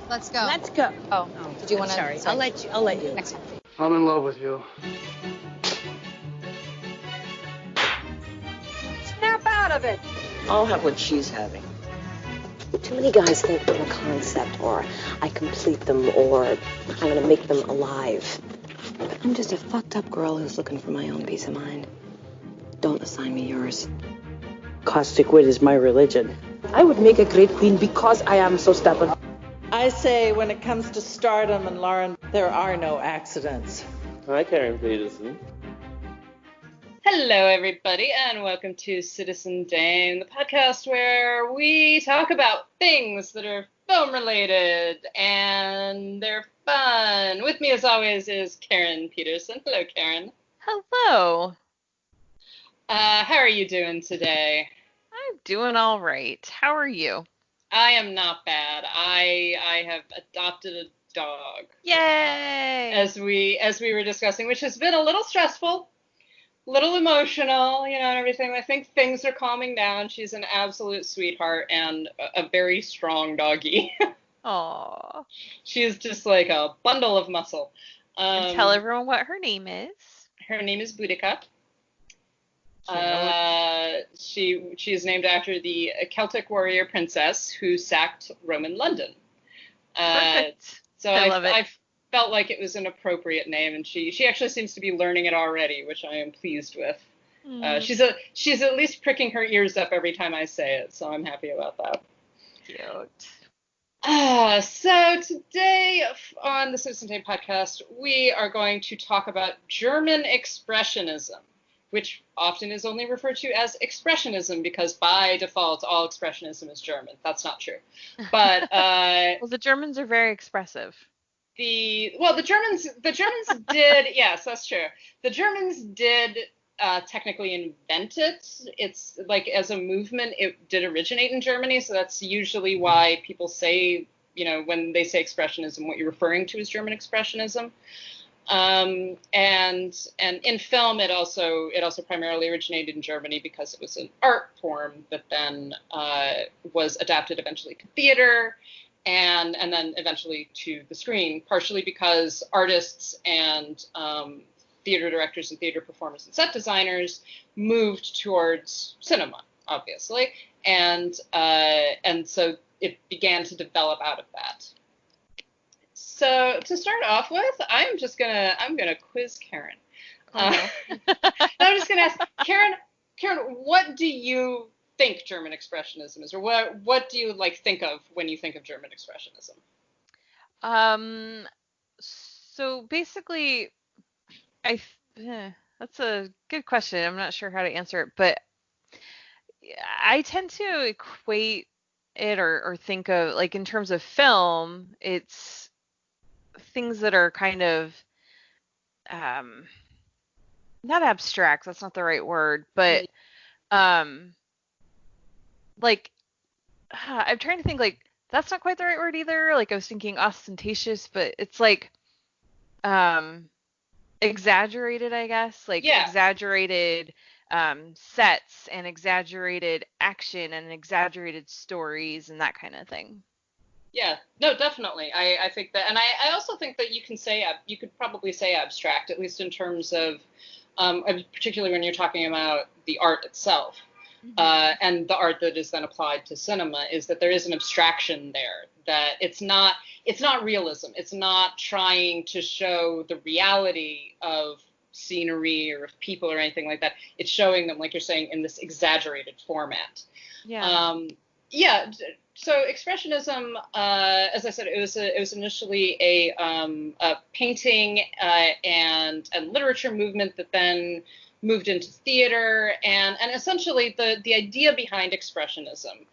Let's go. Let's go. Oh, did you want to? Sorry, I'll let you. Next time. I'm in love with you. Snap out of it. I'll have what she's having. Too many guys think I'm a concept, or I complete them, or I'm gonna make them alive. But I'm just a fucked up girl who's looking for my own peace of mind. Don't assign me yours. Caustic wit is my religion. I would make a great queen because I am so stubborn. I say when it comes to stardom and Lauren, there are no accidents. Hi, Karen Peterson. Hello, everybody, and welcome to Citizen Dame, the podcast where we talk about things that are film-related, and they're fun. With me, as always, is Karen Peterson. Hello, Karen. Hello. How are you doing today? I'm doing all right. How are you? I am not bad. I have adopted a dog. Yay! As we were discussing, which has been a little stressful. Little emotional, and everything. I think things are calming down. She's an absolute sweetheart and a very strong doggy. Aww. She's just like a bundle of muscle. And tell everyone what her name is. Her name is Boudica. She is named after the Celtic warrior princess who sacked Roman London. Perfect. So I love it. I felt like it was an appropriate name, and she actually seems to be learning it already, which I am pleased with. She's at least pricking her ears up every time I say it, so I'm happy about that. Cute. So today on the Citizen Dame podcast, we are going to talk about German Expressionism, which often is only referred to as Expressionism because by default all Expressionism is German. That's not true, but well, the Germans are very expressive. The Germans did, yes, that's true. The Germans did technically invent it. It's like as a movement, it did originate in Germany, so that's usually why people say, when they say Expressionism, what you're referring to is German Expressionism. And in film, it also primarily originated in Germany because it was an art form that then was adapted eventually to theater. And then eventually to the screen, partially because artists and theater directors and theater performers and set designers moved towards cinema, obviously, and so it began to develop out of that. So to start off with, I'm gonna quiz Karen. I'm just gonna ask Karen, what do you think German Expressionism is, or what do you think of when you think of German Expressionism? So basically, that's a good question. I'm not sure how to answer it, but I tend to equate it or think of in terms of film, it's things that are kind of not abstract. That's not the right word, but I'm trying to think that's not quite the right word either. I was thinking ostentatious, but it's exaggerated, I guess. Exaggerated sets and exaggerated action and exaggerated stories and that kind of thing. Yeah, no, definitely. I think that, and I also think that you could probably say abstract, at least in terms of, particularly when you're talking about the art itself. And the art that is then applied to cinema is that there is an abstraction there, that it's not realism. It's not trying to show the reality of scenery or of people or anything like that. It's showing them, like you're saying, in this exaggerated format. Yeah. So Expressionism, as I said, it was initially a painting and literature movement that then moved into theater, and essentially the idea behind Expressionism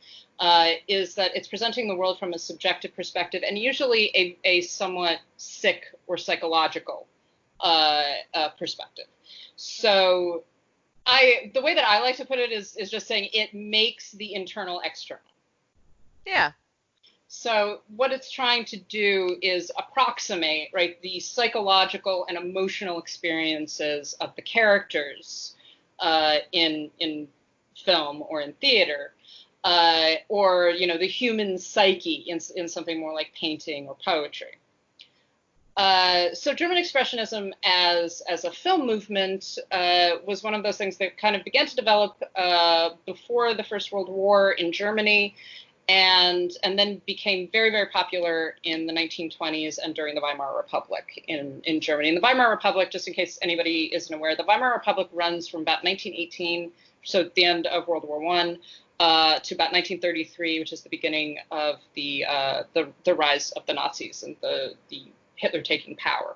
is that it's presenting the world from a subjective perspective, and usually a somewhat sick or psychological perspective. So the way that I like to put it is just saying it makes the internal external. Yeah. So what it's trying to do is approximate, the psychological and emotional experiences of the characters in film or in theater, or the human psyche in something more like painting or poetry. So German Expressionism as a film movement was one of those things that kind of began to develop before the First World War in Germany, and then became very, very popular in the 1920s and during the Weimar Republic in Germany. And the Weimar Republic, just in case anybody isn't aware, the Weimar Republic runs from about 1918, so at the end of World War I, to about 1933, which is the beginning of the rise of the Nazis and the Hitler taking power.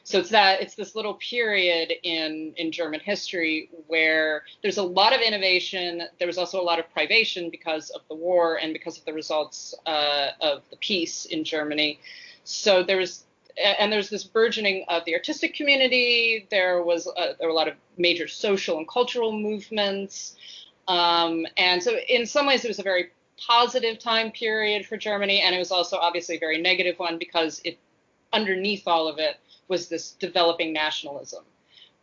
So it's this little period in German history where there's a lot of innovation. There was also a lot of privation because of the war and because of the results of the peace in Germany. So there's this burgeoning of the artistic community. There were a lot of major social and cultural movements. And so in some ways it was a very positive time period for Germany, and it was also obviously a very negative one because underneath all of it was this developing nationalism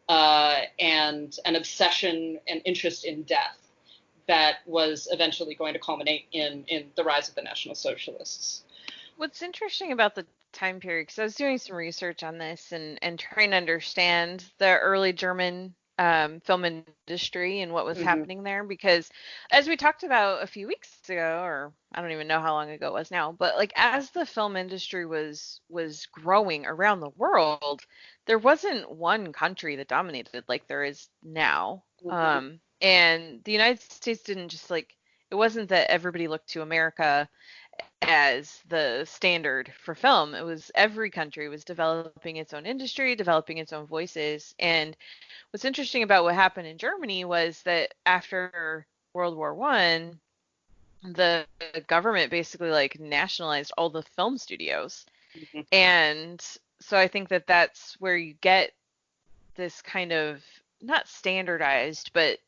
and an obsession and interest in death that was eventually going to culminate in the rise of the National Socialists. What's interesting about the time period, because I was doing some research on this and trying to understand the early German film industry and what was happening there, because as we talked about a few weeks ago, or I don't even know how long ago it was now, but like as the film industry was growing around the world, there wasn't one country that dominated like there is now. And the United States didn't just it wasn't that everybody looked to America as the standard for film. It was every country was developing its own industry, developing its own voices. And what's interesting about what happened in Germany was that after World War One, the government basically nationalized all the film studios. And so I think that that's where you get this kind of not standardized, but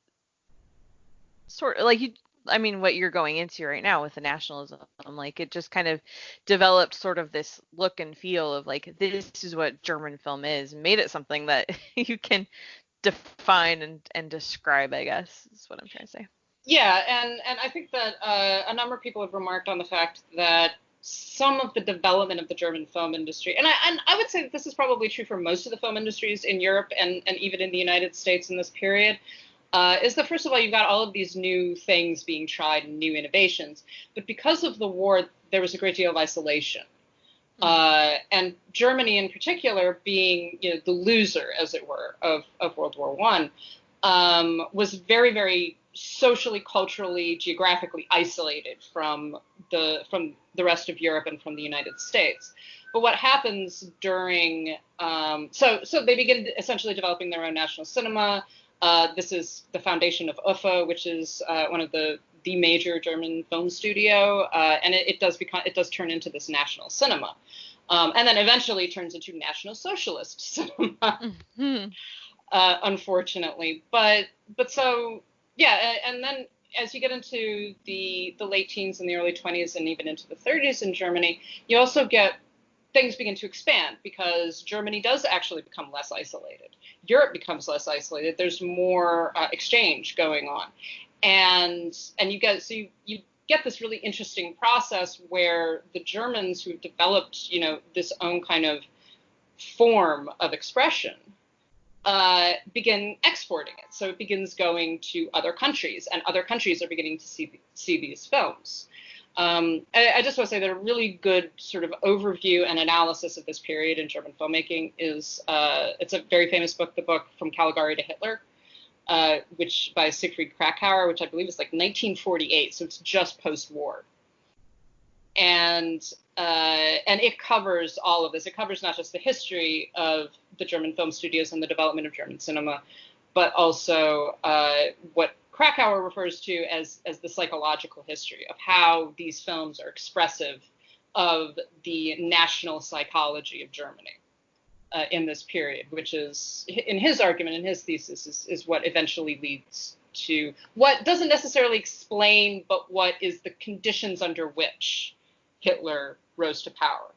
sort of what you're going into right now with the nationalism, it just kind of developed sort of this look and feel of this is what German film is, and made it something that you can define and describe, I guess, is what I'm trying to say. Yeah, and I think that a number of people have remarked on the fact that some of the development of the German film industry, and I would say that this is probably true for most of the film industries in Europe and even in the United States in this period, is that first of all, you've got all of these new things being tried and new innovations, but because of the war, there was a great deal of isolation. And Germany in particular, being the loser, as it were, of World War I, was very, very socially, culturally, geographically isolated from the rest of Europe and from the United States. But what happens during so they begin essentially developing their own national cinema. This is the foundation of UFA, which is one of the major German film studio, and it does turn into this national cinema, and then eventually turns into National Socialist cinema, unfortunately. But so yeah, and then as you get into the late teens and the early 20s and even into the 30s in Germany, you also get things begin to expand because Germany does actually become less isolated. Europe becomes less isolated. There's more exchange going on, and you get this really interesting process where the Germans who've developed this own kind of form of expression begin exporting it. So it begins going to other countries, and other countries are beginning to see these films. I just want to say that a really good sort of overview and analysis of this period in German filmmaking is it's a very famous book, the book From Caligari to Hitler, which by Siegfried Krakauer, which I believe is 1948, so it's just post-war. And it covers all of this. It covers not just the history of the German film studios and the development of German cinema, but also what Krakauer refers to as the psychological history of how these films are expressive of the national psychology of Germany in this period, which is, in his argument, in his thesis, is what eventually leads to what doesn't necessarily explain, but what is the conditions under which Hitler rose to power.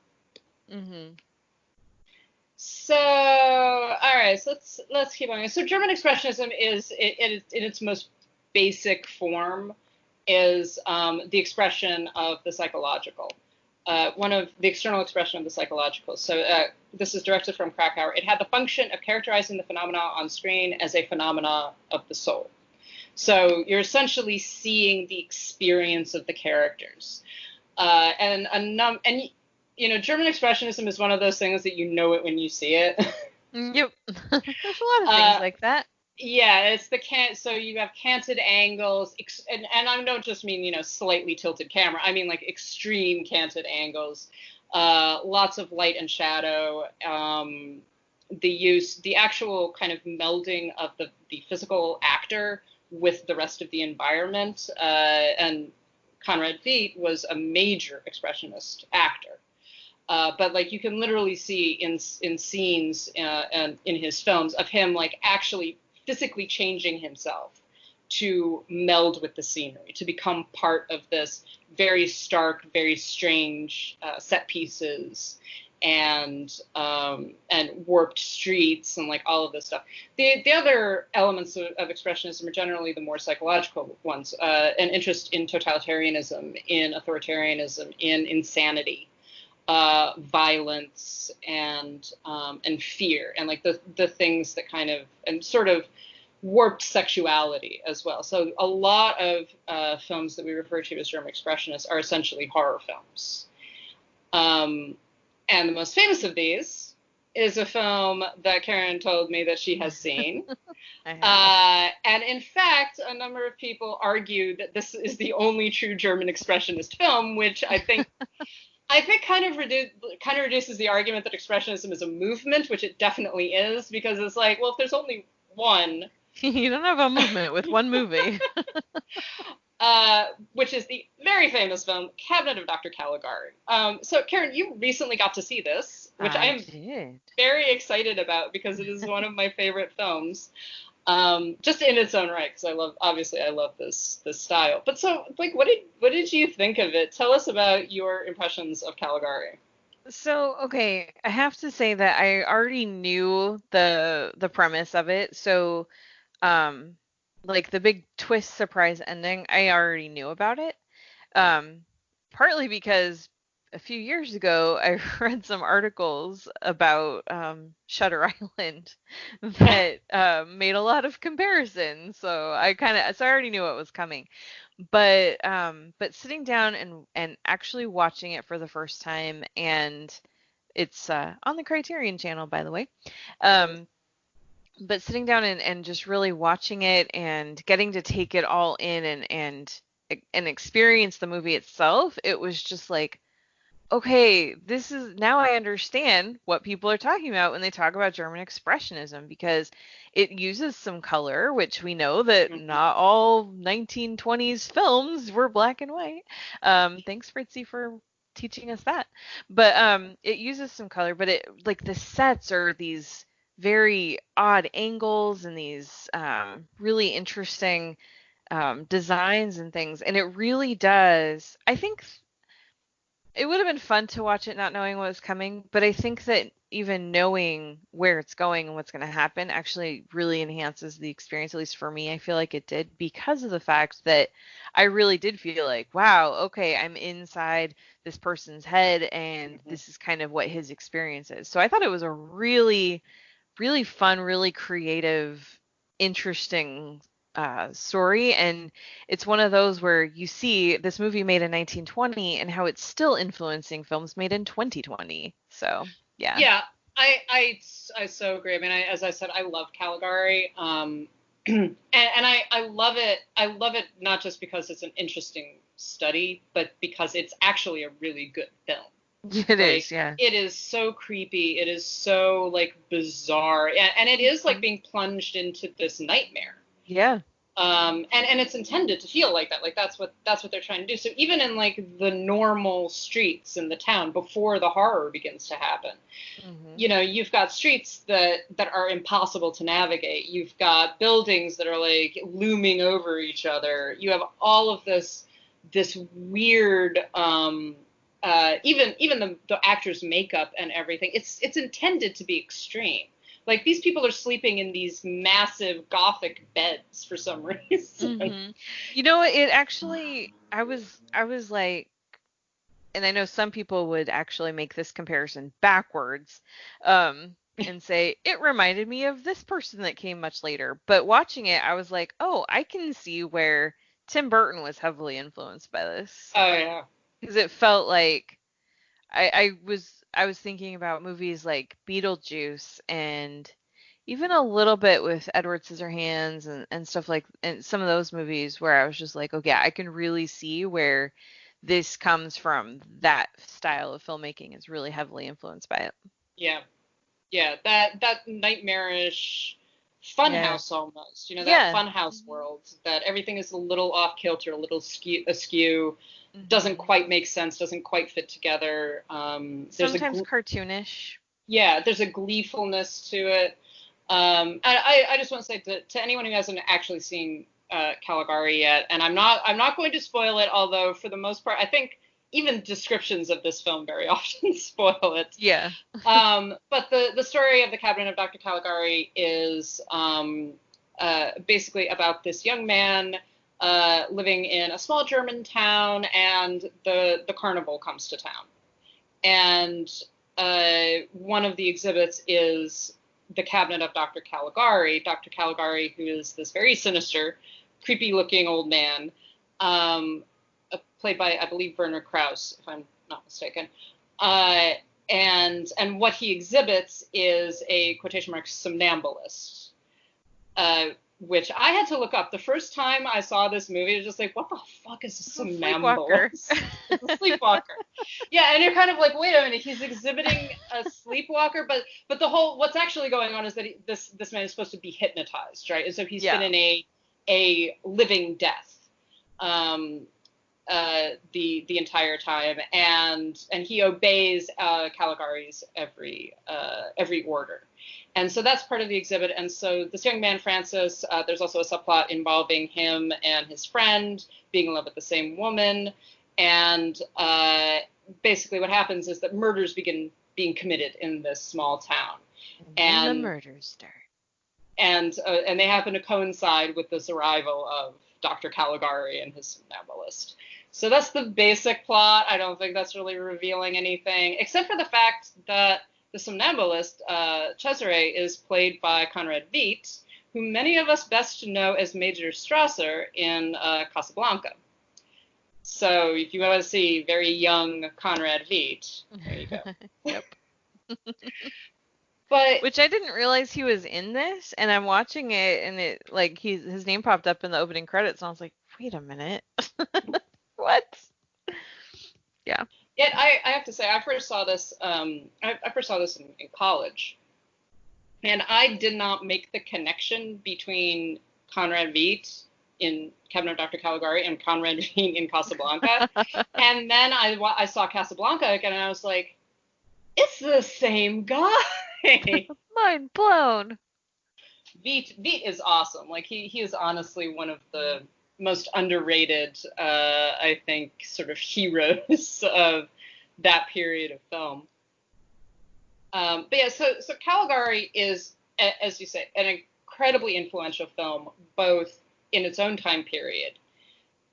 So, all right, so let's keep on. So German Expressionism is in its most basic form is the expression of the psychological. One of the external expression of the psychological. So this is directed from Krakauer. It had the function of characterizing the phenomena on screen as a phenomena of the soul. So you're essentially seeing the experience of the characters. And German Expressionism is one of those things that you know it when you see it. Yep. There's a lot of things like that. Yeah, it's so you have canted angles, and I don't just mean, slightly tilted camera. I mean like extreme canted angles, lots of light and shadow, the actual kind of melding of the physical actor with the rest of the environment. And Conrad Veidt was a major expressionist actor. But like you can literally see in scenes and in his films of him like actually physically changing himself to meld with the scenery, to become part of this very stark, very strange set pieces and warped streets and like all of this stuff. The other elements of expressionism are generally the more psychological ones, an interest in totalitarianism, in authoritarianism, in insanity, violence, and fear, and like the things that kind of, and sort of warped sexuality as well. So a lot of films that we refer to as German Expressionists are essentially horror films. And the most famous of these is a film that Karen told me that she has seen. And in fact, a number of people argue that this is the only true German Expressionist film, which I think kind of reduces the argument that Expressionism is a movement, which it definitely is, because it's like, well, if there's only one. You don't have a movement with one movie. Which is the very famous film, Cabinet of Dr. Caligari. So, Karen, you recently got to see this, which I am very excited about because it is one of my favorite films, just in its own right, because I love this style. But so, like, what did you think of it? Tell us about your impressions of Caligari. So, okay, I have to say that I already knew the premise of it. So, like the big twist surprise ending, I already knew about it. Partly because a few years ago I read some articles about Shutter Island that made a lot of comparisons. So I already knew what was coming. But sitting down and actually watching it for the first time, and it's on the Criterion channel, by the way. But sitting down and just really watching it and getting to take it all in and experience the movie itself, it was just like, okay, now I understand what people are talking about when they talk about German Expressionism, because it uses some color, which we know that not all 1920s films were black and white. Thanks, Fritzy, for teaching us that. But it uses some color, but it, like, the sets are these very odd angles and these really interesting designs and things, and it really does. I think it would have been fun to watch it not knowing what was coming, but I think that even knowing where it's going and what's going to happen actually really enhances the experience, at least for me. I feel like it did, because of the fact that I really did feel like, wow, okay, I'm inside this person's head, and this is kind of what his experience is. So I thought it was a really, really fun, really creative, interesting story, and it's one of those where you see this movie made in 1920 and how it's still influencing films made in 2020. So yeah, I so agree. I mean, as I said, I love Caligari, and I love it not just because it's an interesting study, but because it's actually a really good film. It is, yeah. It is so creepy. It is so like bizarre, and it is like being plunged into this nightmare. Yeah. And it's intended to feel like that. Like that's what they're trying to do. So even in like the normal streets in the town before the horror begins to happen, you've got streets that are impossible to navigate. You've got buildings that are like looming over each other. You have all of this weird, even the actors' makeup and everything. It's intended to be extreme. Like, these people are sleeping in these massive Gothic beds for some reason. You know, it actually, I was like, and I know some people would actually make this comparison backwards, and say it reminded me of this person that came much later. But watching it, I was like, oh, I can see where Tim Burton was heavily influenced by this, Oh, yeah. because it felt like I was thinking about movies like Beetlejuice and even a little bit with Edward Scissorhands and stuff like, and some of those movies where I was just like, okay, I can really see where this comes from. That style of filmmaking is really heavily influenced by it. Yeah. Yeah, that nightmarish Yeah. funhouse almost, that Yeah. funhouse world, that everything is a little off kilter, a little askew, doesn't Mhm. quite make sense, doesn't quite fit together. Sometimes cartoonish. Yeah, there's a gleefulness to it. I just want to say to anyone who hasn't actually seen Caligari yet, and I'm not going to spoil it, although for the most part, I think even descriptions of this film very often spoil it. Yeah. But the story of the Cabinet of Dr. Caligari is basically about this young man living in a small German town, and the carnival comes to town. And one of the exhibits is the Cabinet of Dr. Caligari. Dr. Caligari, who is this very sinister, creepy-looking old man, played by, I believe, Werner Krauss, if I'm not mistaken. And what he exhibits is a, quotation marks, somnambulist, which I had to look up. The first time I saw this movie, I was just like, what the fuck is a somnambulist? It's a sleepwalker. Yeah, and you're kind of like, wait a minute, he's exhibiting a sleepwalker, but what's actually going on is that this man is supposed to be hypnotized, right? And so he's been in a living death. The entire time, and he obeys Caligari's every order, and so that's part of the exhibit. And so this young man Francis, there's also a subplot involving him and his friend being in love with the same woman, and basically what happens is that murders begin being committed in this small town, and the murders start, and they happen to coincide with this arrival of Dr. Caligari and his somnambulist. So that's the basic plot. I don't think that's really revealing anything, except for the fact that the somnambulist, Cesare, is played by Conrad Veidt, who many of us best know as Major Strasser in Casablanca. So if you want to see very young Conrad Veidt, there you go. Yep. But which I didn't realize he was in this, and I'm watching it, and it like his name popped up in the opening credits, and I was like, wait a minute, what? Yeah. Yet I have to say, I first saw this. I first saw this in college, and I did not make the connection between Conrad Veidt in Cabinet of Dr. Caligari and Conrad Veidt in Casablanca. And then I saw Casablanca again, and I was like, it's the same guy. Mind blown. Veidt is awesome. Like he is honestly one of the most underrated, I think, sort of heroes of that period of film. But yeah, so Caligari is, as you say, an incredibly influential film, both in its own time period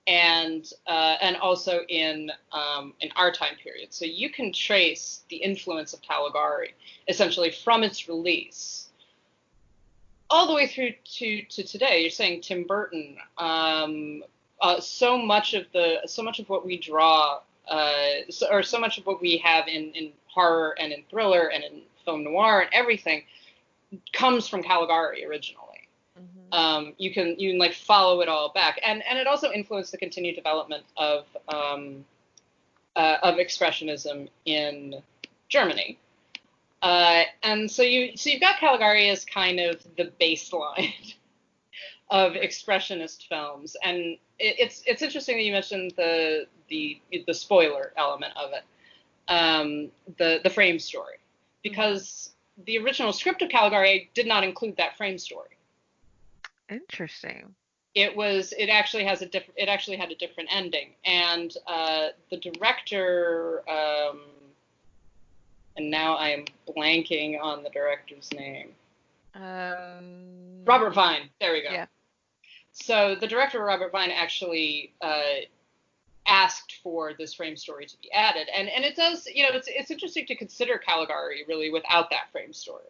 and also in our time period. So you can trace the influence of Caligari essentially from its release all the way through to today. You're saying Tim Burton. So much of what we draw, or so much of what we have in horror and in thriller and in film noir and everything, comes from Caligari originally. Mm-hmm. You can like follow it all back, and it also influenced the continued development of Expressionism in Germany. And so you've got Caligari as kind of the baseline of Expressionist films, and it's interesting that you mentioned the spoiler element of it, the frame story, because the original script of Caligari did not include that frame story. Interesting. It actually had a different ending, and the director. And now I am blanking on the director's name. Robert Vine. There we go. Yeah. So the director, Robert Vine, actually asked for this frame story to be added, and it does. It's interesting to consider Caligari really without that frame story.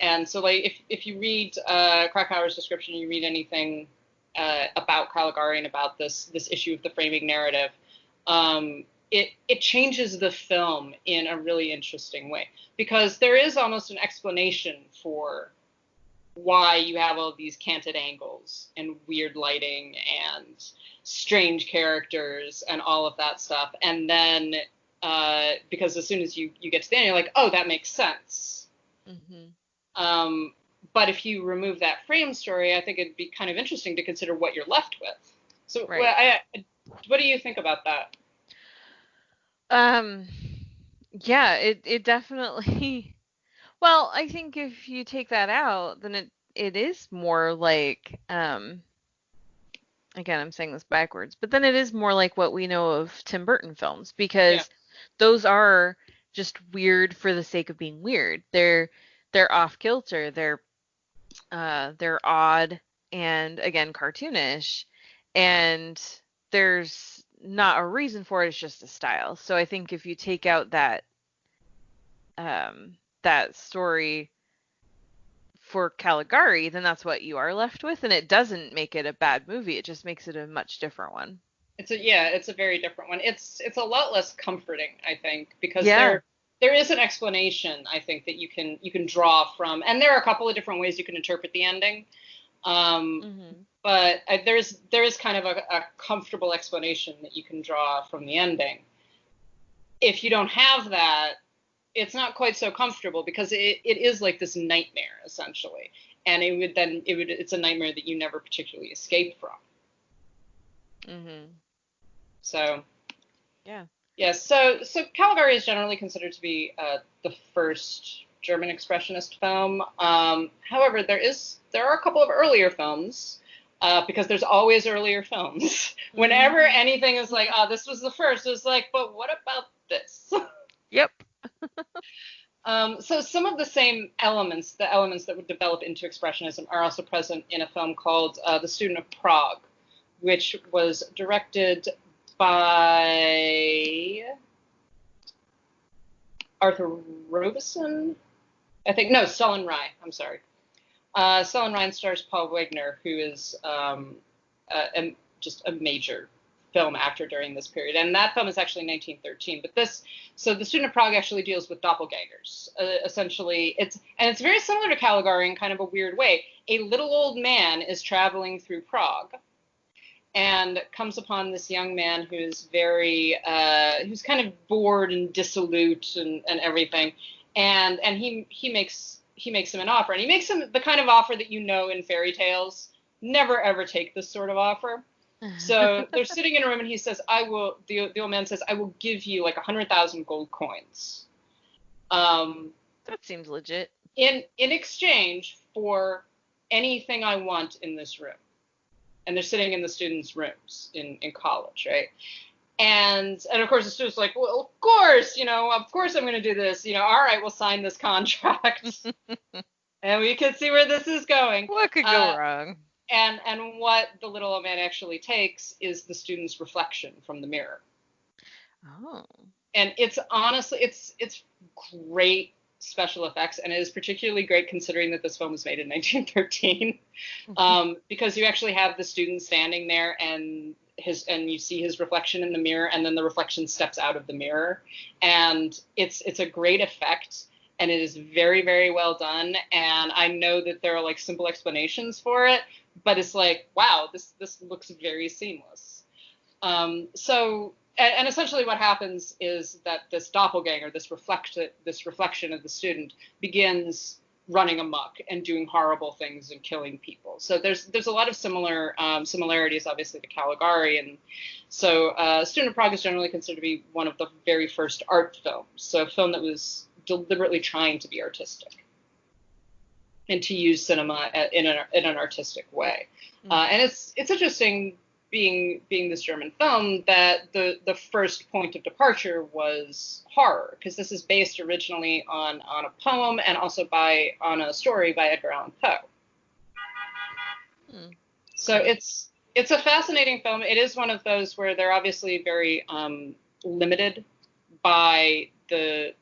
And so, like, if you read Krakauer's description, you read anything about Caligari and about this issue of the framing narrative, it changes the film in a really interesting way, because there is almost an explanation for why you have all these canted angles and weird lighting and strange characters and all of that stuff. And then because as soon as you get to the end, you're like, oh, that makes sense. Mm-hmm. But if you remove that frame story, I think it'd be kind of interesting to consider what you're left with. So right. What do you think about that? Yeah, it definitely. Well, I think if you take that out, then it is more like, again, I'm saying this backwards, but then it is more like what we know of Tim Burton films, because those are just weird for the sake of being weird. They're off kilter. They're odd and, again, cartoonish, and there's not a reason for it. It's just a style. So I think if you take out that story for Caligari, then that's what you are left with, and it doesn't make it a bad movie. It just makes it a much different one. It's a very different one. It's a lot less comforting, I think, because there is an explanation, I think, that you can draw from, and there are a couple of different ways you can interpret the ending. But there is kind of a comfortable explanation that you can draw from the ending. If you don't have that, it's not quite so comfortable, because it is like this nightmare essentially, and it's a nightmare that you never particularly escape from. So so Caligari is generally considered to be the first German Expressionist film. However, there are a couple of earlier films, because there's always earlier films. Whenever anything is like, oh, this was the first, it's like, but what about this? Yep. So some of the same elements, the elements that would develop into Expressionism, are also present in a film called The Student of Prague, which was directed by Arthur Robeson, I think. No, Stellan Rye. I'm sorry. Stellan Rye stars Paul Wegner, who is just a major film actor during this period, and that film is actually 1913. But The Student of Prague actually deals with doppelgangers. Essentially, it's very similar to Caligari in kind of a weird way. A little old man is traveling through Prague and comes upon this young man who's who's kind of bored and dissolute and everything, and he makes him an offer, and he makes him the kind of offer that in fairy tales never ever take this sort of offer. So they're sitting in a room, and he says, the old man says, I will give you like 100,000 gold coins. That seems legit. In exchange for anything I want in this room. And they're sitting in the students' rooms in college, right? And of course the student's like, well, of course I'm going to do this. All right, we'll sign this contract. And we can see where this is going. What could go wrong? And what the little old man actually takes is the student's reflection from the mirror. Oh. And it's honestly, it's great special effects, and it is particularly great considering that this film was made in 1913, because you actually have the student standing there, and you see his reflection in the mirror, and then the reflection steps out of the mirror, and it's a great effect. And it is very, very well done. And I know that there are like simple explanations for it, but it's like, wow, this looks very seamless. So essentially what happens is that this doppelganger, this reflection of the student, begins running amok and doing horrible things and killing people. So there's a lot of similarities, obviously, to Caligari. And so Student of Prague is generally considered to be one of the very first art films. So a film that was deliberately trying to be artistic and to use cinema in an artistic way. And it's interesting being this German film, that the first point of departure was horror, because this is based originally on a poem and also on a story by Edgar Allan Poe. So it's a fascinating film. It is one of those where they're obviously very limited by the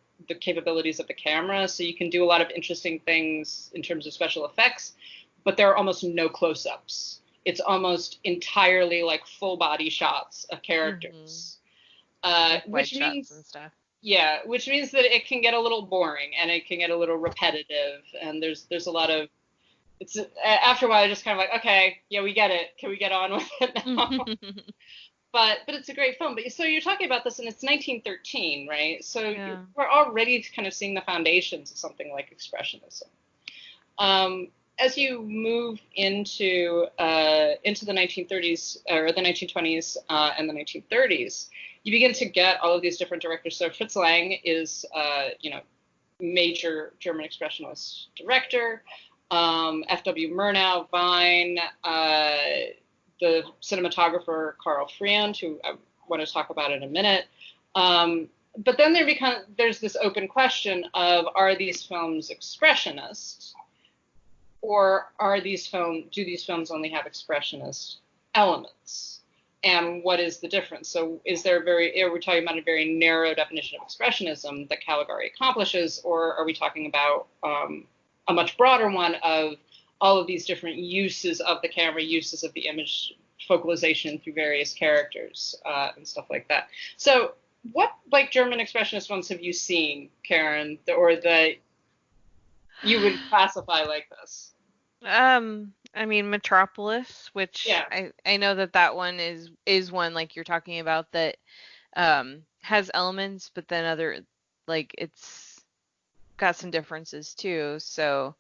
capabilities of the camera, so you can do a lot of interesting things in terms of special effects, but there are almost no close-ups. It's almost entirely like full body shots of characters, which means and stuff. Yeah, which means that it can get a little boring and it can get a little repetitive, and there's a lot of after a while you're just kind of like, okay, yeah, we get it. Can we get on with it now? But it's a great film. But so you're talking about this, and it's 1913, right? So we're already kind of seeing the foundations of something like Expressionism. As you move into the 1930s or the 1920s and the 1930s, you begin to get all of these different directors. So Fritz Lang is, major German Expressionist director. F.W. Murnau, Vine, the cinematographer Carl Friand, who I want to talk about in a minute. But then there's this open question of, are these films expressionist, or do these films only have expressionist elements? And what is the difference? So are we talking about a very narrow definition of expressionism that Caligari accomplishes, or are we talking about a much broader one of all of these different uses of the camera, uses of the image, focalization through various characters, and stuff like that? So what, like, German Expressionist films have you seen, Karen, or that you would classify like this? I mean, Metropolis, which I know that one is one, like you're talking about, that has elements, but then other, like, it's got some differences too. So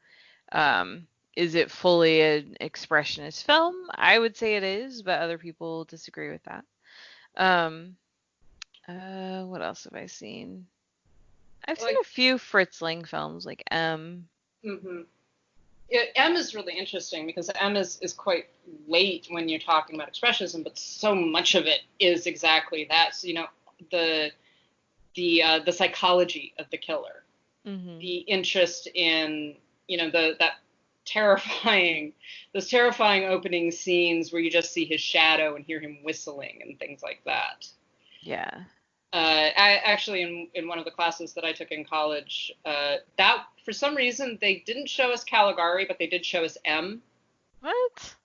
is it fully an expressionist film? I would say it is, but other people disagree with that. What else have I seen? I've seen a few Fritz Lang films, like M. Mm-hmm. M is really interesting because M is quite late when you're talking about expressionism, but so much of it is exactly that. So, the psychology of the killer, the interest in, those terrifying opening scenes where you just see his shadow and hear him whistling and things like that. Yeah. I actually, in one of the classes that I took in college, that for some reason they didn't show us Caligari, but they did show us M. What?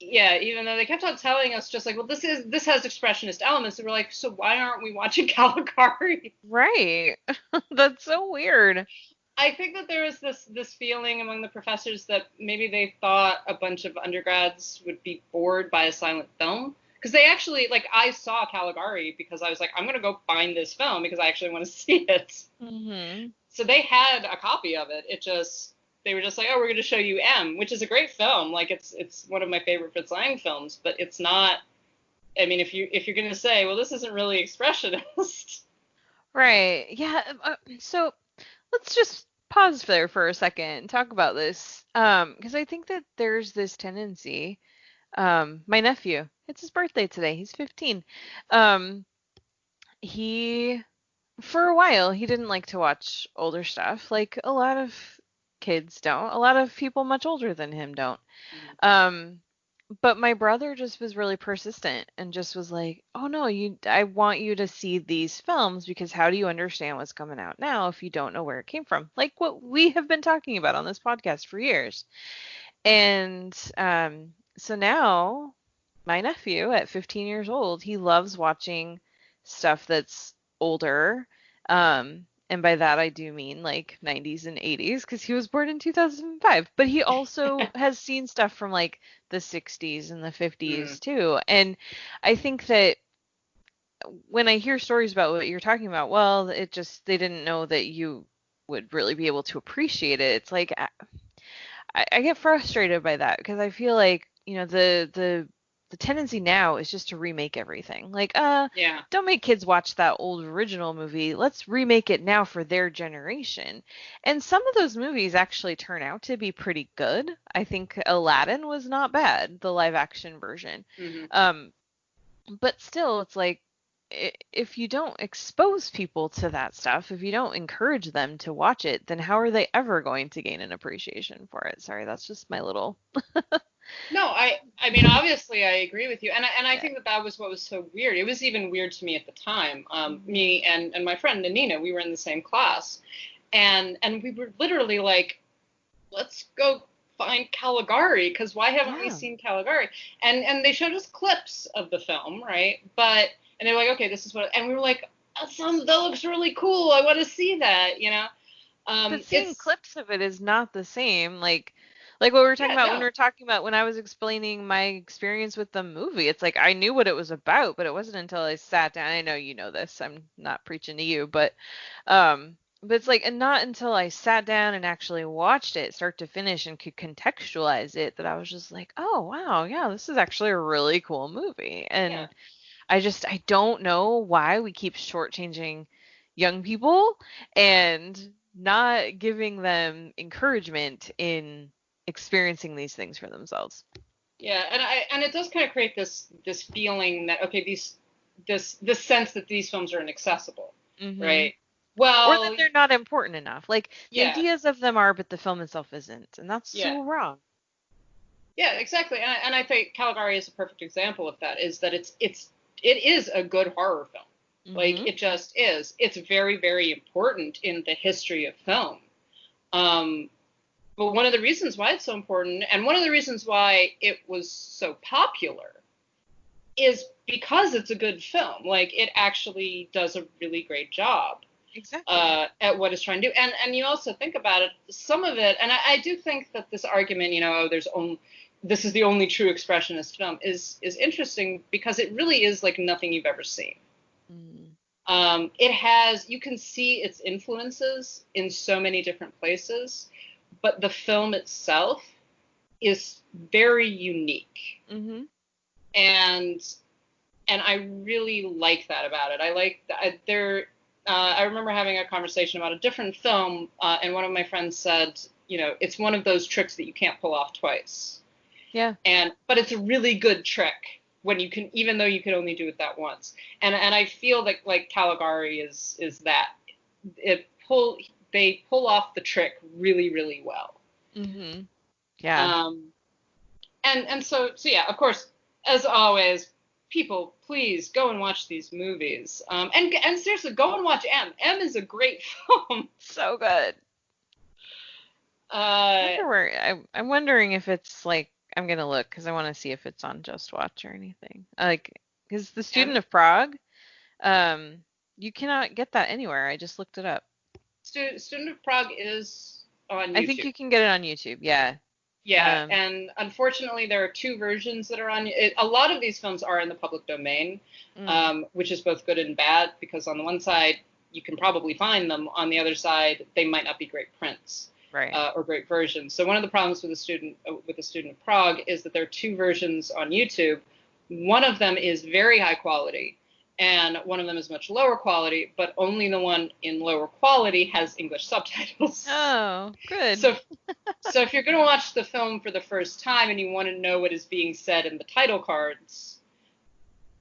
Yeah, even though they kept on telling us just like, well, this has expressionist elements, and we're like, so why aren't we watching Caligari? Right. That's so weird. I think that there was this feeling among the professors that maybe they thought a bunch of undergrads would be bored by a silent film. Because they actually, like, I saw Caligari because I was like, I'm going to go find this film because I actually want to see it. Mm-hmm. So they had a copy of it. They were just like, oh, we're going to show you M, which is a great film. Like, it's one of my favorite Fritz Lang films, but it's not, I mean, if you're going to say, well, this isn't really expressionist. Right. Yeah. So let's just pause there for a second and talk about this. Because I think that there's this tendency. My nephew, it's his birthday today. He's 15. For a while, he didn't like to watch older stuff, like a lot of kids don't. A lot of people much older than him don't. But my brother just was really persistent and just was like, oh no, I want you to see these films, because how do you understand what's coming out now if you don't know where it came from? Like what we have been talking about on this podcast for years. And so now my nephew at 15 years old, he loves watching stuff that's older. And by that I do mean like 90s and 80s, because he was born in 2005. But he also has seen stuff from like the 60s and the 50s too. And I think that when I hear stories about what you're talking about, well, they didn't know that you would really be able to appreciate it. It's like I get frustrated by that, because I feel like, the tendency now is just to remake everything. Like, don't make kids watch that old original movie. Let's remake it now for their generation. And some of those movies actually turn out to be pretty good. I think Aladdin was not bad, the live action version. Mm-hmm. But still, it's like, if you don't expose people to that stuff, if you don't encourage them to watch it, then how are they ever going to gain an appreciation for it? Sorry, that's just my little. No, I mean, obviously, I agree with you, and I Yeah. think that that was what was so weird. It was even weird to me at the time. Me and my friend Nina, we were in the same class, and we were literally like, let's go find Caligari, because why haven't we Yeah. seen Caligari? And they showed us clips of the film, right? And they were like, okay, this is what, and we were like, that looks really cool. I want to see that, you know. But seeing It's clips of it is not the same. Like what we were talking yeah, about when we no, were talking about when I was explaining my experience with the movie. It's like I knew what it was about, but it wasn't until I sat down. I know you know this. I'm not preaching to you, but it's like and not until I sat down and actually watched it start to finish and could contextualize it that I was just like, "Oh, wow, yeah, this is actually a really cool movie." yeah. And I don't know why we keep shortchanging young people and not giving them encouragement in experiencing these things for themselves. Yeah, and it does kind of create this feeling that okay, this sense that these films are inaccessible, Hmm. right? Or that Well, they're not important enough. Like the yeah, ideas of them are, but the film itself isn't, and that's yeah, so wrong. yeah, exactly. And I think Caligari is a perfect example of that. Is that it is a good horror film. Like Hmm. it just is. It's very very important in the history of film. Um, but one of the reasons why it's so important, and one of the reasons why it was so popular, is because it's a good film. Like it actually does a really great job Exactly. at what it's trying to do. And you also think about it, some of it, and I do think that this argument, you know, oh, this is the only true expressionist film, is interesting because it really is like nothing you've ever seen. Mm. It has you can see its influences in so many different places, but the film itself is very unique. Hmm. And I really like that about it. I like that there. I remember having a conversation about a different film, and one of my friends said, you know, it's one of those tricks that you can't pull off twice, Yeah. but it's a really good trick when you can, even though you can only do it that once. And I feel that like Caligari is that it pull they pull off the trick really really well. Hmm. Yeah. Um, and so yeah, of course, as always, people please go and watch these movies. And seriously, go and watch M. M is a great film. So good. Uh, Wonder where I'm wondering if it's like I'm gonna look because I want to see if it's on Just Watch or anything. Like, because the Student M. of Prague, um, you cannot get that anywhere. I just looked it up. Student of Prague is on I think YouTube. you can get it on YouTube. Yeah. Yeah, Um. and unfortunately, there are two versions that are on. A lot of these films are in the public domain, Mm, which is both good and bad because on the one side you can probably find them, on the other side they might not be great prints right. or great versions. So one of the problems with the student of Prague is that there are two versions on YouTube. One of them is very high quality, and one of them is much lower quality, but only the one in lower quality has English subtitles. Oh, good. So so if you're going to watch the film for the first time and you want to know what is being said in the title cards,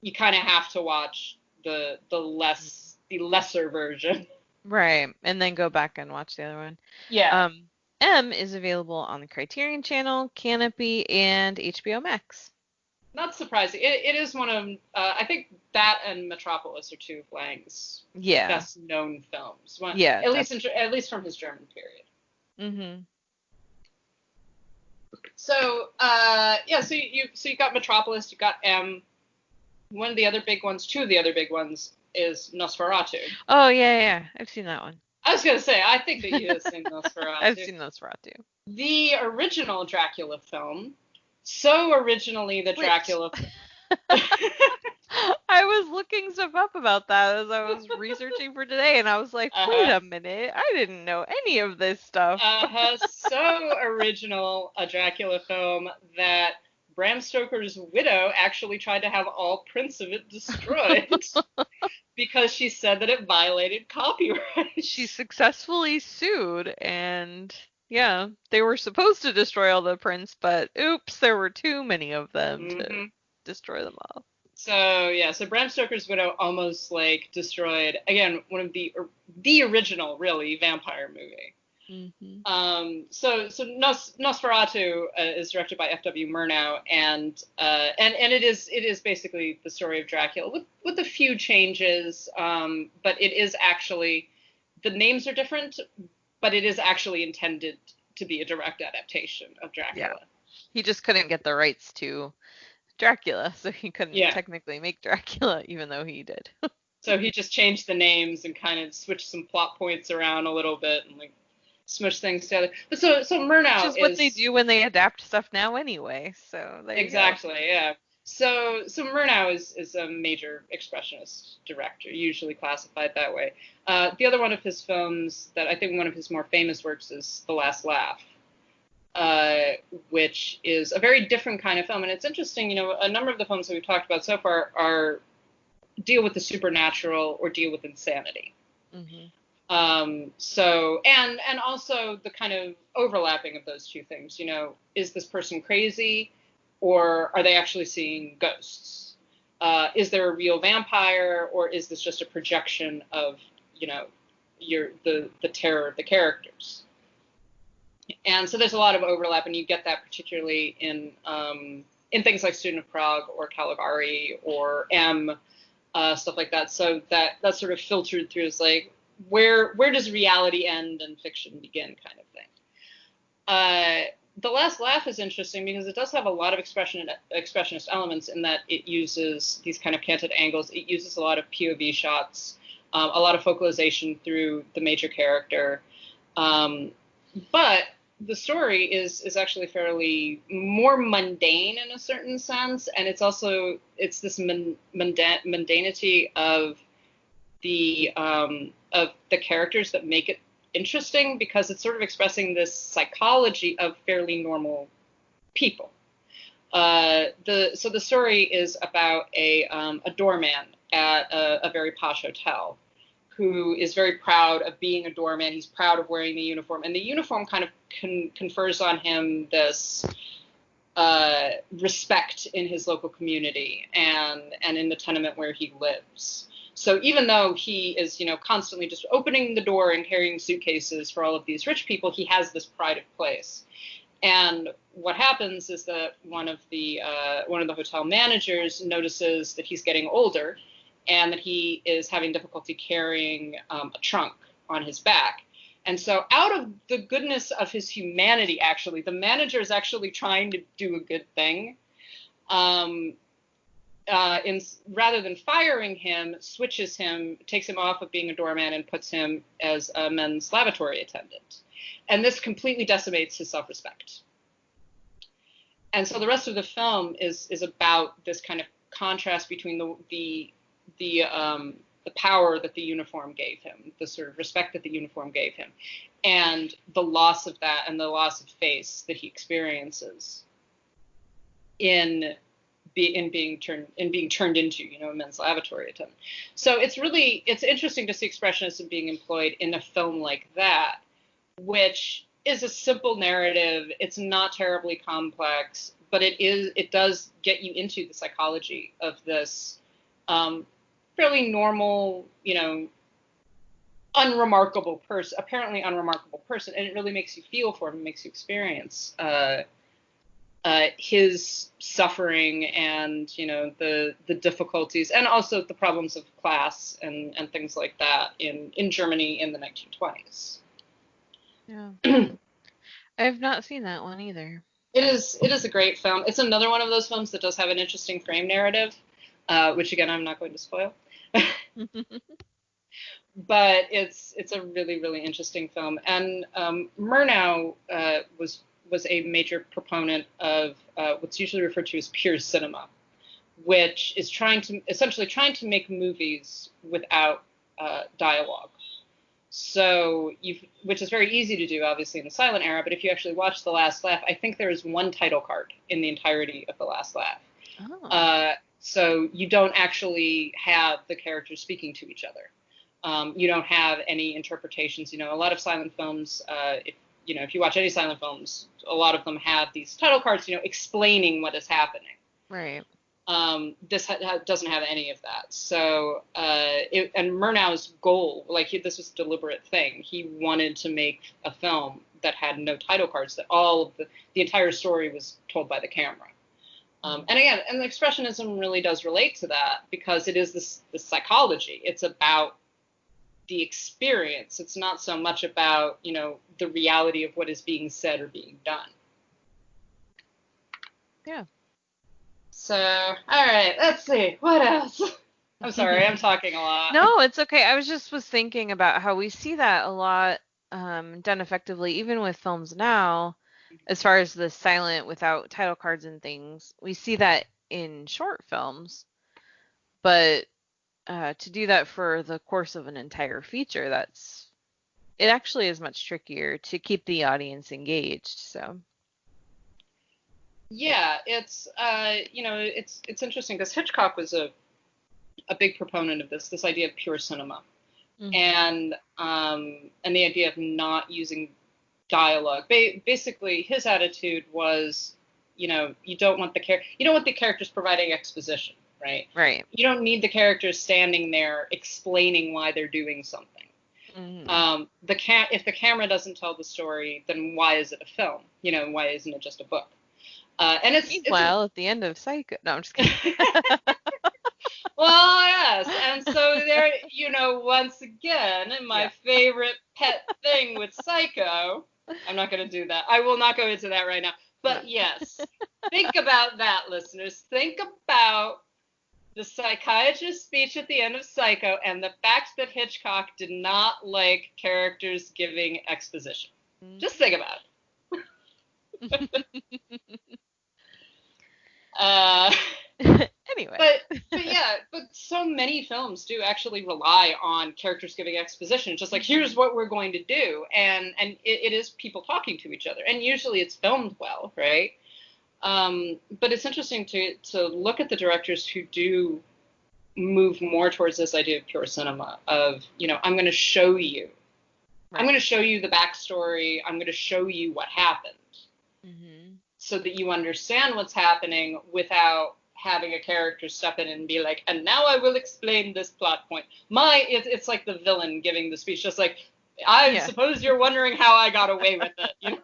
you kind of have to watch the lesser version. Right. And then go back and watch the other one. Yeah, Um, M is available on the Criterion Channel, Canopy, and HBO Max. not surprising. It is one of I think that and Metropolis are two of Lang's Yeah. best known films. One, Yeah, at least from his German period. mm-hmm. So yeah, so you got Metropolis, you got M. One of the other big ones, two of the other big ones is Nosferatu. Oh, yeah, yeah. I've seen that one. I was gonna say, I think that you have seen I've Nosferatu. seen Nosferatu. The original Dracula film. So originally, the Wait. Dracula. I was looking stuff up about that as I was researching for today, and I was like, wait Uh-huh. a minute, I didn't know any of this stuff. So original a Dracula film that Bram Stoker's widow actually tried to have all prints of it destroyed because she said that it violated copyright. She successfully sued, and yeah, they were supposed to destroy all the prints, but oops, there were too many of them to Mm-hmm. destroy them all. So Bram Stoker's Widow almost like destroyed, again, one of the original really vampire movie. So Nosferatu is directed by F.W. Murnau, and it is basically the story of Dracula with a few changes, but it is actually, the names are different, but it is actually intended to be a direct adaptation of Dracula. Yeah. He just couldn't get the rights to Dracula, so he couldn't technically make Dracula, even though he did. So he just changed the names and kind of switched some plot points around a little bit and like smush things together. But so Murnau Which is what they do when they adapt stuff now anyway. So there exactly, you go. yeah. So Murnau is a major expressionist director, usually classified that way. The other one of his films that I think one of his more famous works is The Last Laugh, which is a very different kind of film. And it's interesting, you know, a number of the films that we've talked about so far deal with the supernatural or deal with insanity. So and also the kind of overlapping of those two things, you know, is this person crazy or are they actually seeing ghosts? Is there a real vampire or is this just a projection of, you know, the terror of the characters? And so there's a lot of overlap, and you get that particularly in things like Student of Prague or Caligari or M, stuff like that. So that's sort of filtered through as like, where does reality end and fiction begin kind of thing. The Last Laugh is interesting because it does have a lot of expressionist elements in that it uses these kind of canted angles. It uses a lot of POV shots, a lot of focalization through the major character. But the story is actually fairly more mundane in a certain sense, and it's this mundanity of the characters that make it interesting, because it's sort of expressing this psychology of fairly normal people. So the story is about a doorman at a very posh hotel who is very proud of being a doorman. He's proud of wearing the uniform, and the uniform kind of confers on him this respect in his local community and in the tenement where he lives. So even though he is, you know, constantly just opening the door and carrying suitcases for all of these rich people, he has this pride of place. And what happens is that one of the hotel managers notices that he's getting older and that he is having difficulty carrying a trunk on his back. And so out of the goodness of his humanity, actually, the manager is actually trying to do a good thing. Rather than firing him, switches him, takes him off of being a doorman and puts him as a men's lavatory attendant. And this completely decimates his self-respect. And so the rest of the film is about this kind of contrast between the power that the uniform gave him, the sort of respect that the uniform gave him, and the loss of that and the loss of face that he experiences in being turned into, you know, a men's lavatory attendant. So it's interesting to see expressionism being employed in a film like that, which is a simple narrative. It's not terribly complex, but it does get you into the psychology of this fairly normal, you know, apparently unremarkable person, and it really makes you feel for him, makes you experience his suffering and, you know, the difficulties and also the problems of class and things like that in Germany in the 1920s. Yeah. I have not seen that one either. It is a great film. It's another one of those films that does have an interesting frame narrative, which again I'm not going to spoil. But it's a really, really interesting film. And Murnau was a major proponent of what's usually referred to as pure cinema, which is essentially trying to make movies without dialogue. So which is very easy to do, obviously, in the silent era. But if you actually watch The Last Laugh, I think there is one title card in the entirety of The Last Laugh. Oh. So you don't actually have the characters speaking to each other. You don't have any interpretations. You know, a lot of silent films, if you watch any silent films, a lot of them have these title cards, you know, explaining what is happening. Right. This doesn't have any of that. So, and Murnau's goal, like this was a deliberate thing. He wanted to make a film that had no title cards, that all of the entire story was told by the camera. And again, and the Expressionism really does relate to that, because it is this psychology. It's about the experience. It's not so much about, the reality of what is being said or being done. Yeah. So, all right, let's see. What else? I'm sorry, I'm talking a lot. No, it's okay. I was thinking about how we see that a lot done effectively, even with films now, as far as the silent without title cards and things. We see that in short films, but to do that for the course of an entire feature, it actually is much trickier to keep the audience engaged. So. Yeah, it's it's interesting because Hitchcock was a big proponent of this idea of pure cinema, and the idea of not using dialogue. Basically, his attitude was, you don't want the characters providing exposition, right? Right. You don't need the characters standing there explaining why they're doing something. If the camera doesn't tell the story, then why is it a film? Why isn't it just a book? And Meanwhile, at the end of Psycho, no, I'm just kidding. Well, yes, and so there, once again, my favorite pet thing with Psycho. I'm not going to do that. I will not go into that right now. But yes, think about that, listeners. Think about the psychiatrist's speech at the end of Psycho and the fact that Hitchcock did not like characters giving exposition. Just think about it. Anyway. But so many films do actually rely on characters giving exposition. It's just like, here's what we're going to do. And it is people talking to each other. And usually it's filmed well, right? But it's interesting to look at the directors who do move more towards this idea of pure cinema of, I'm going to show you. Right. I'm going to show you the backstory. I'm going to show you what happened. So that you understand what's happening without having a character step in and be like, and now I will explain this plot point. It's like the villain giving the speech, just like, I suppose you're wondering how I got away with it.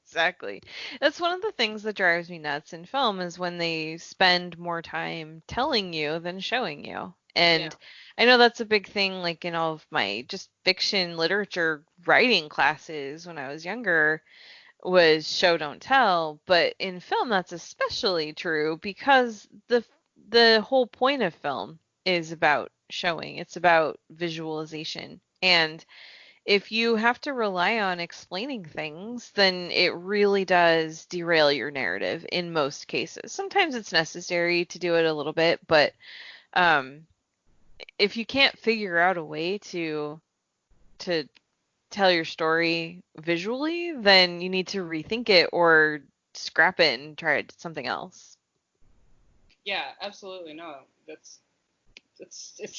Exactly. That's one of the things that drives me nuts in film is when they spend more time telling you than showing you. And I know that's a big thing, like in all of my just fiction literature writing classes when I was younger, was show don't tell, but in film that's especially true because the whole point of film is about showing. It's about visualization. And if you have to rely on explaining things, then it really does derail your narrative in most cases. Sometimes it's necessary to do it a little bit, but if you can't figure out a way to tell your story visually, then you need to rethink it or scrap it and try something else. Yeah, absolutely. No, it's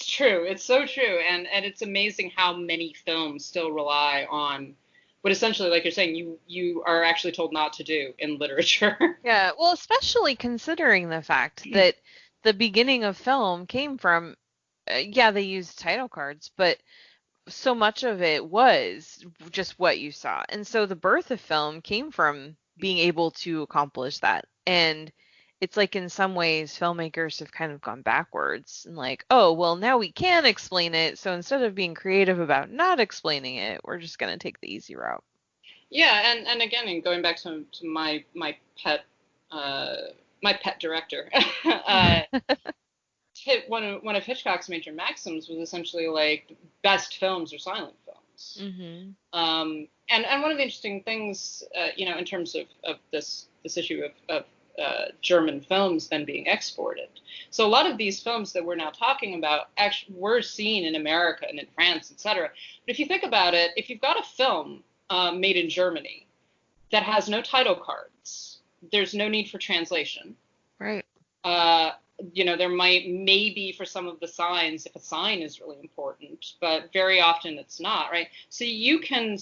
true. It's so true. And it's amazing how many films still rely on what essentially, like you're saying, you are actually told not to do in literature. Yeah, well, especially considering the fact that the beginning of film came from, they used title cards, but so much of it was just what you saw. And so the birth of film came from being able to accomplish that. And it's like in some ways filmmakers have kind of gone backwards and like, oh, well, now we can explain it. So instead of being creative about not explaining it, we're just going to take the easy route. Yeah. And again, going back to my pet director, one of Hitchcock's major maxims was essentially like best films are silent films. And one of the interesting things, in terms of this issue of German films then being exported. So a lot of these films that we're now talking about actually were seen in America and in France, etc. But if you think about it, if you've got a film made in Germany that has no title cards, there's no need for translation. Right. There maybe for some of the signs, if a sign is really important, but very often it's not, right? So you can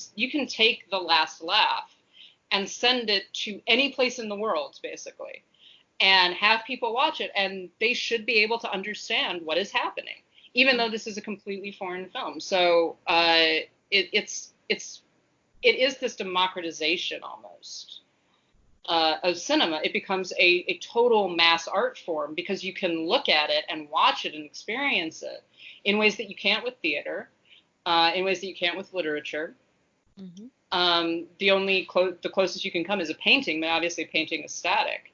take The Last Laugh and send it to any place in the world, basically. and have people watch it, and they should be able to understand what is happening, even though this is a completely foreign film. So it is this democratization almost of cinema. It becomes a total mass art form because you can look at it and watch it and experience it in ways that you can't with theater, in ways that you can't with literature. Mm-hmm. The closest you can come is a painting, but obviously a painting is static.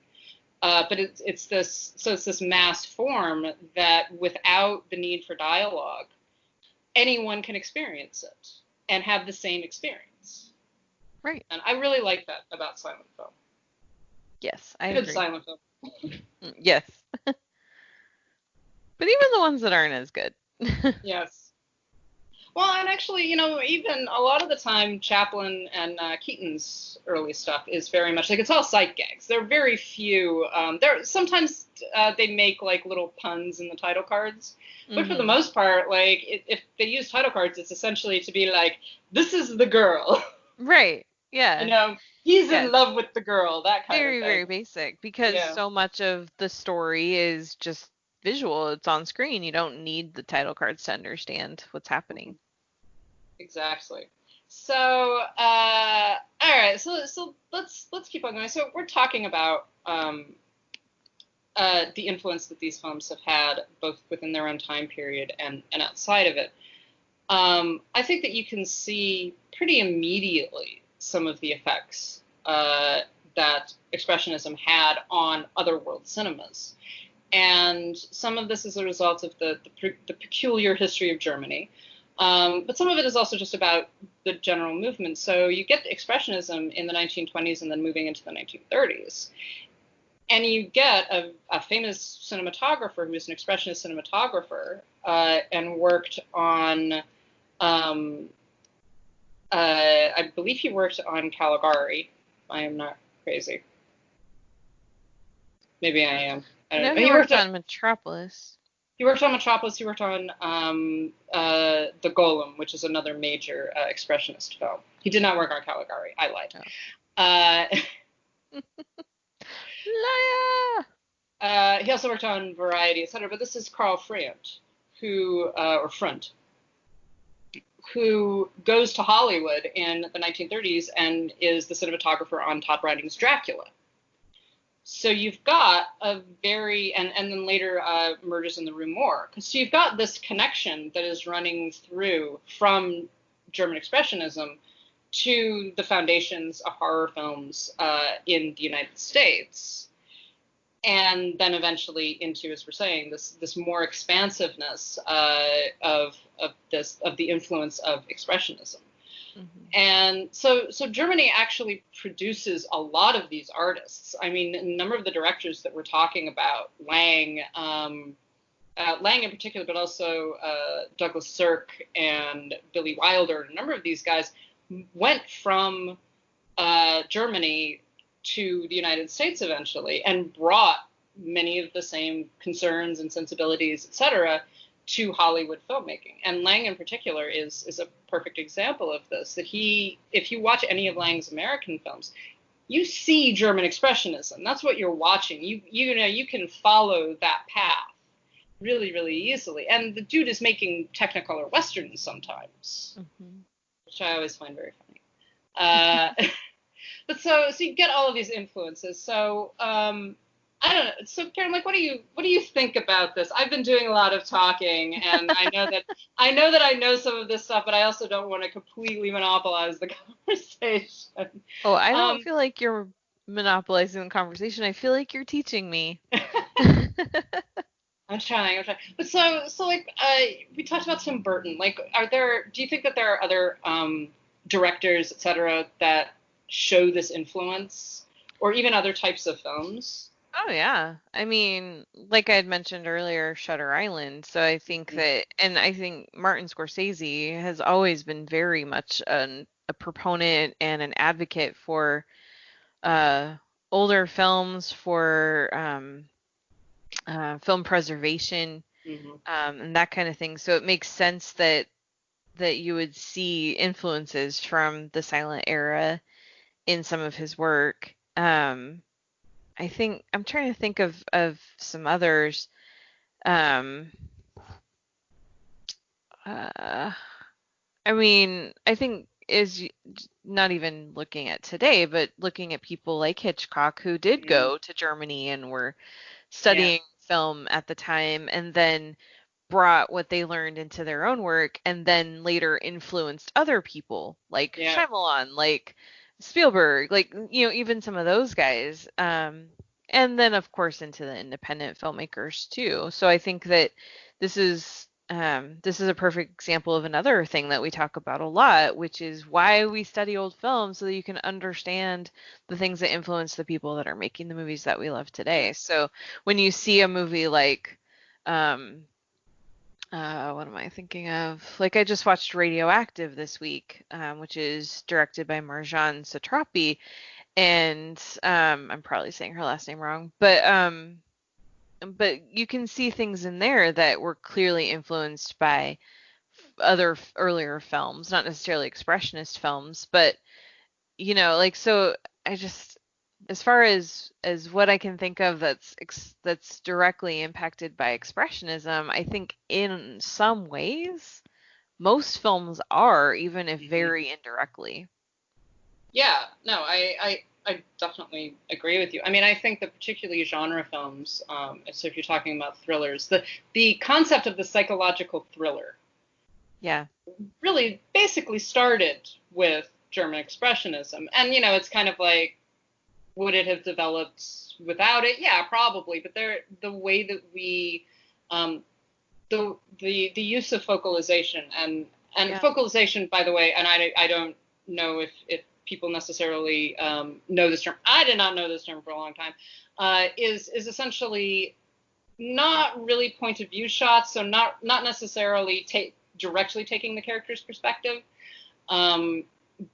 But it's this mass form that without the need for dialogue, anyone can experience it and have the same experience. Right. And I really like that about silent film. Yes, I Good agree. silent film. Yes. But even the ones that aren't as good. Yes. Well, and actually, even a lot of the time, Chaplin and Keaton's early stuff is very much like it's all sight gags. There are very few. Sometimes they make like little puns in the title cards, but for the most part, like if they use title cards, it's essentially to be like, "This is the girl." Right. Yeah. He's in love with the girl. That kind of thing. Very basic, because so much of the story is just visual. It's on screen. You don't need the title cards to understand what's happening. Exactly. So, all right. So let's keep on going. So we're talking about the influence that these films have had, both within their own time period and outside of it. I think that you can see pretty immediately some of the effects that Expressionism had on other world cinemas. And some of this is a result of the peculiar history of Germany. But some of it is also just about the general movement. So you get Expressionism in the 1920s and then moving into the 1930s. And you get a famous cinematographer who was an Expressionist cinematographer and worked on, I believe he worked on Caligari. I am not crazy. Maybe I am. I don't know. He worked on Metropolis. He worked on Metropolis. He worked on The Golem, which is another major Expressionist film. He did not work on Caligari. I lied. Oh. Liar! He also worked on Variety, etc. But this is Karl Freund, who goes to Hollywood in the 1930s and is the cinematographer on Todd Browning's Dracula. So you've got a very, and then later Murders in the Rue Morgue. So you've got this connection that is running through from German Expressionism to the foundations of horror films in the United States. And then eventually into, as we're saying, this more expansiveness of the influence of Expressionism. Mm-hmm. And so Germany actually produces a lot of these artists. I mean, a number of the directors that we're talking about, Lang in particular, but also Douglas Sirk and Billy Wilder, a number of these guys went from Germany to the United States eventually and brought many of the same concerns and sensibilities, etc., to Hollywood filmmaking. And Lang in particular is a perfect example of this, that if you watch any of Lang's American films, you see German Expressionism. That's what you're watching. You can follow that path really, really easily. And the dude is making Technicolor Westerns sometimes, which I always find very funny. But so you get all of these influences. So I don't know. So Karen, like, what do you think about this? I've been doing a lot of talking, and I know that I know some of this stuff, but I also don't want to completely monopolize the conversation. Oh, I don't feel like you're monopolizing the conversation. I feel like you're teaching me. I'm trying. But so like we talked about Tim Burton. Like, do you think that there are other directors, etc., that show this influence, or even other types of films? Oh yeah. I mean, like I had mentioned earlier, Shutter Island. So I think that, and I think Martin Scorsese has always been very much a proponent and an advocate for older films, for film preservation, and that kind of thing. So it makes sense that you would see influences from the silent era in some of his work. I think I'm trying to think of some others. Um, uh, I mean, I think not even looking at today, but looking at people like Hitchcock who did go to Germany and were Yeah. studying film at the time, and then brought what they learned into their own work, and then later influenced other people like Yeah. Shyamalan, like Spielberg, like, even some of those guys. And then of course into the independent filmmakers too. So I think that this is a perfect example of another thing that we talk about a lot, which is why we study old films, so that you can understand the things that influence the people that are making the movies that we love today. So when you see a movie like what am I thinking of? Like, I just watched Radioactive this week, which is directed by Marjane Satrapi, and I'm probably saying her last name wrong, but you can see things in there that were clearly influenced by other earlier films, not necessarily expressionist films, but like, so I just, as far as what I can think of that's directly impacted by expressionism, I think in some ways most films are, even if very indirectly. Yeah, no, I definitely agree with you. I mean, I think that particularly genre films, so if you're talking about thrillers, the concept of the psychological thriller Yeah. really basically started with German Expressionism. And, it's kind of like, would it have developed without it? Yeah, probably. But the way that we, the use of focalization and Yeah. focalization, by the way, and I don't know if people necessarily know this term. I did not know this term for a long time. Is essentially not really point of view shots, so not necessarily directly taking the character's perspective,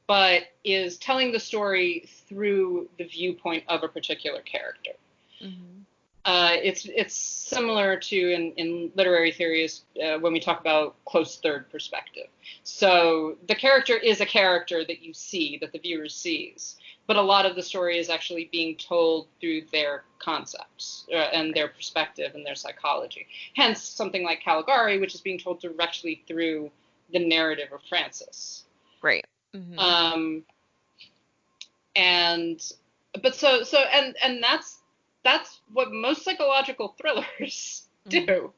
but is telling the story through the viewpoint of a particular character. Mm-hmm. It's similar to in literary theories when we talk about close third perspective. So the character is a character that you see, that the viewer sees, but a lot of the story is actually being told through their concepts and their perspective and their psychology. Hence, something like Caligari, which is being told directly through the narrative of Francis. Right. Mm-hmm. And that's what most psychological thrillers do.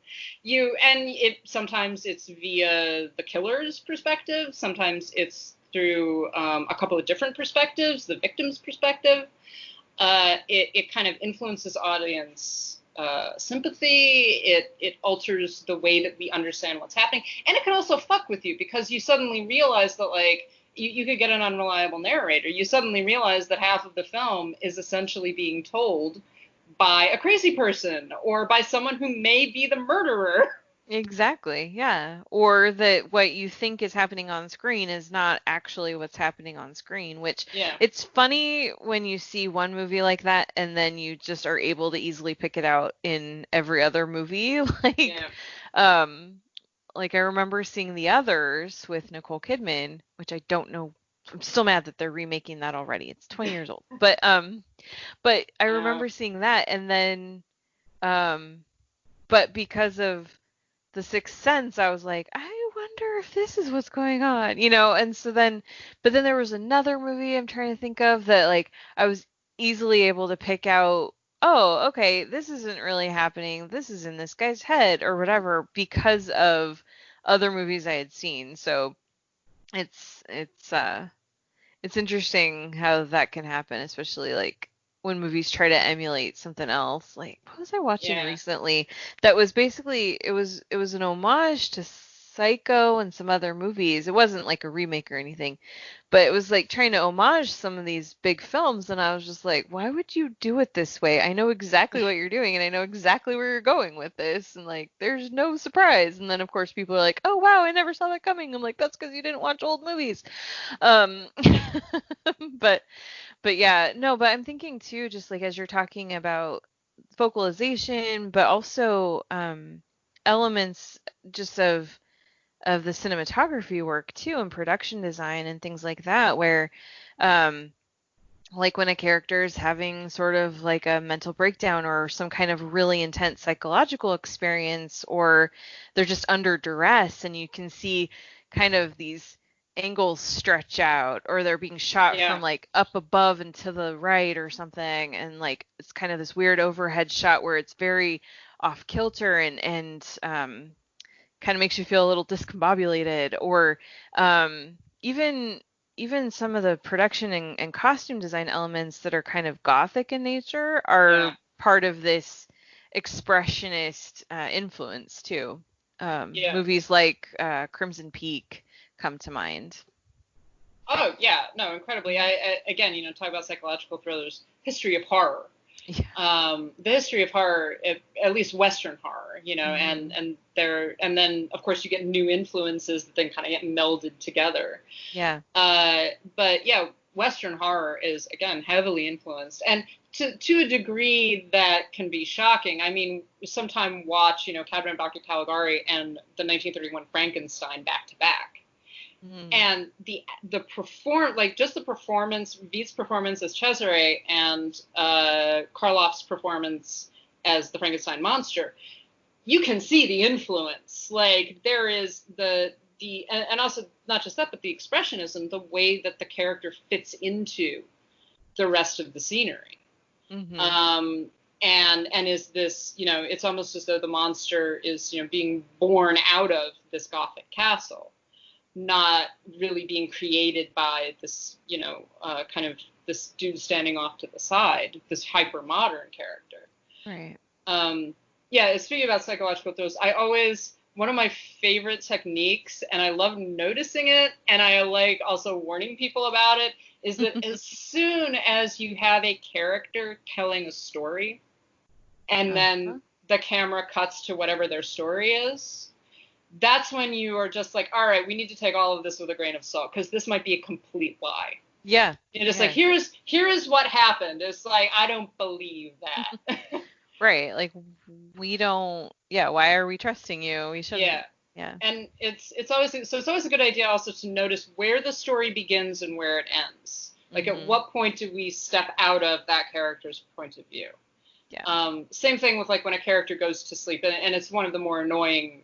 Sometimes it's via the killer's perspective, sometimes it's through a couple of different perspectives, the victim's perspective. It kind of influences audience sympathy. It alters the way that we understand what's happening, and it can also fuck with you because you suddenly realize that, like, you could get an unreliable narrator. You suddenly realize that half of the film is essentially being told by a crazy person or by someone who may be the murderer. Exactly, yeah. Or that what you think is happening on screen is not actually what's happening on screen, which Yeah. it's funny when you see one movie like that and then you just are able to easily pick it out in every other movie. Like I remember seeing The Others with Nicole Kidman, which I don't know. I'm still mad that they're remaking that already. It's 20 years old. But I remember seeing that, and then but because of The Sixth Sense, I was like, I wonder if this is what's going on, and so then, but then there was another movie I'm trying to think of that, like, I was easily able to pick out, oh, okay, this isn't really happening. This is in this guy's head or whatever, because of other movies I had seen. So it's interesting how that can happen, especially like when movies try to emulate something else. Like, what was I watching recently that was basically, it was an homage to Psycho and some other movies. It wasn't like a remake or anything, but it was like trying to homage some of these big films, and I was just like, why would you do it this way? I know exactly what you're doing, and I know exactly where you're going with this, and like, there's no surprise. And then of course people are like, oh wow, I never saw that coming. I'm like, that's because you didn't watch old movies. um but yeah, no, but I'm thinking too, just like as you're talking about focalization, but also elements just of the cinematography work too, and production design and things like that, where um like when a character is having sort of like a mental breakdown or some kind of really intense psychological experience, or they're just under duress and you can see kind of these angles stretch out, or they're being shot Yeah. from like up above and to the right or something, and like it's kind of this weird overhead shot where it's very off kilter and kind of makes you feel a little discombobulated, or even some of the production and costume design elements that are kind of gothic in nature are Yeah. part of this expressionist influence too. Yeah. Movies like Crimson Peak come to mind. Oh yeah, no, incredibly. I again, talk about psychological thrillers, history of horror. Yeah. The history of horror, at least Western horror, Mhm. and then of course you get new influences that then kind of get melded together. Yeah. But yeah, Western horror is again heavily influenced, and to a degree that can be shocking. I mean, sometime watch Count of Dr. Caligari and the 1931 Frankenstein back to back. Mhm. And the performance, Veidt's performance as Cesare and Karloff's performance as the Frankenstein monster, you can see the influence. Like there is and also not just that, but the expressionism, the way that the character fits into the rest of the scenery. Mhm. And is this, it's almost as though the monster is, being born out of this Gothic castle, not really being created by this, kind of this dude standing off to the side, this hyper modern character. Right. Yeah, speaking about psychological throws, one of my favorite techniques, and I love noticing it, and I like also warning people about it, is that as soon as you have a character telling a story, and then the camera cuts to whatever their story is, that's when you are just like, all right, we need to take all of this with a grain of salt, because this might be a complete lie. Yeah. You're just Yeah. like, here is what happened. It's like, I don't believe that. Right. Like we don't, yeah, why are we trusting you? We shouldn't. Yeah. Yeah. And it's always a good idea also to notice where the story begins and where it ends. Like at what point do we step out of that character's point of view? Yeah. Same thing with like when a character goes to sleep, and it's one of the more annoying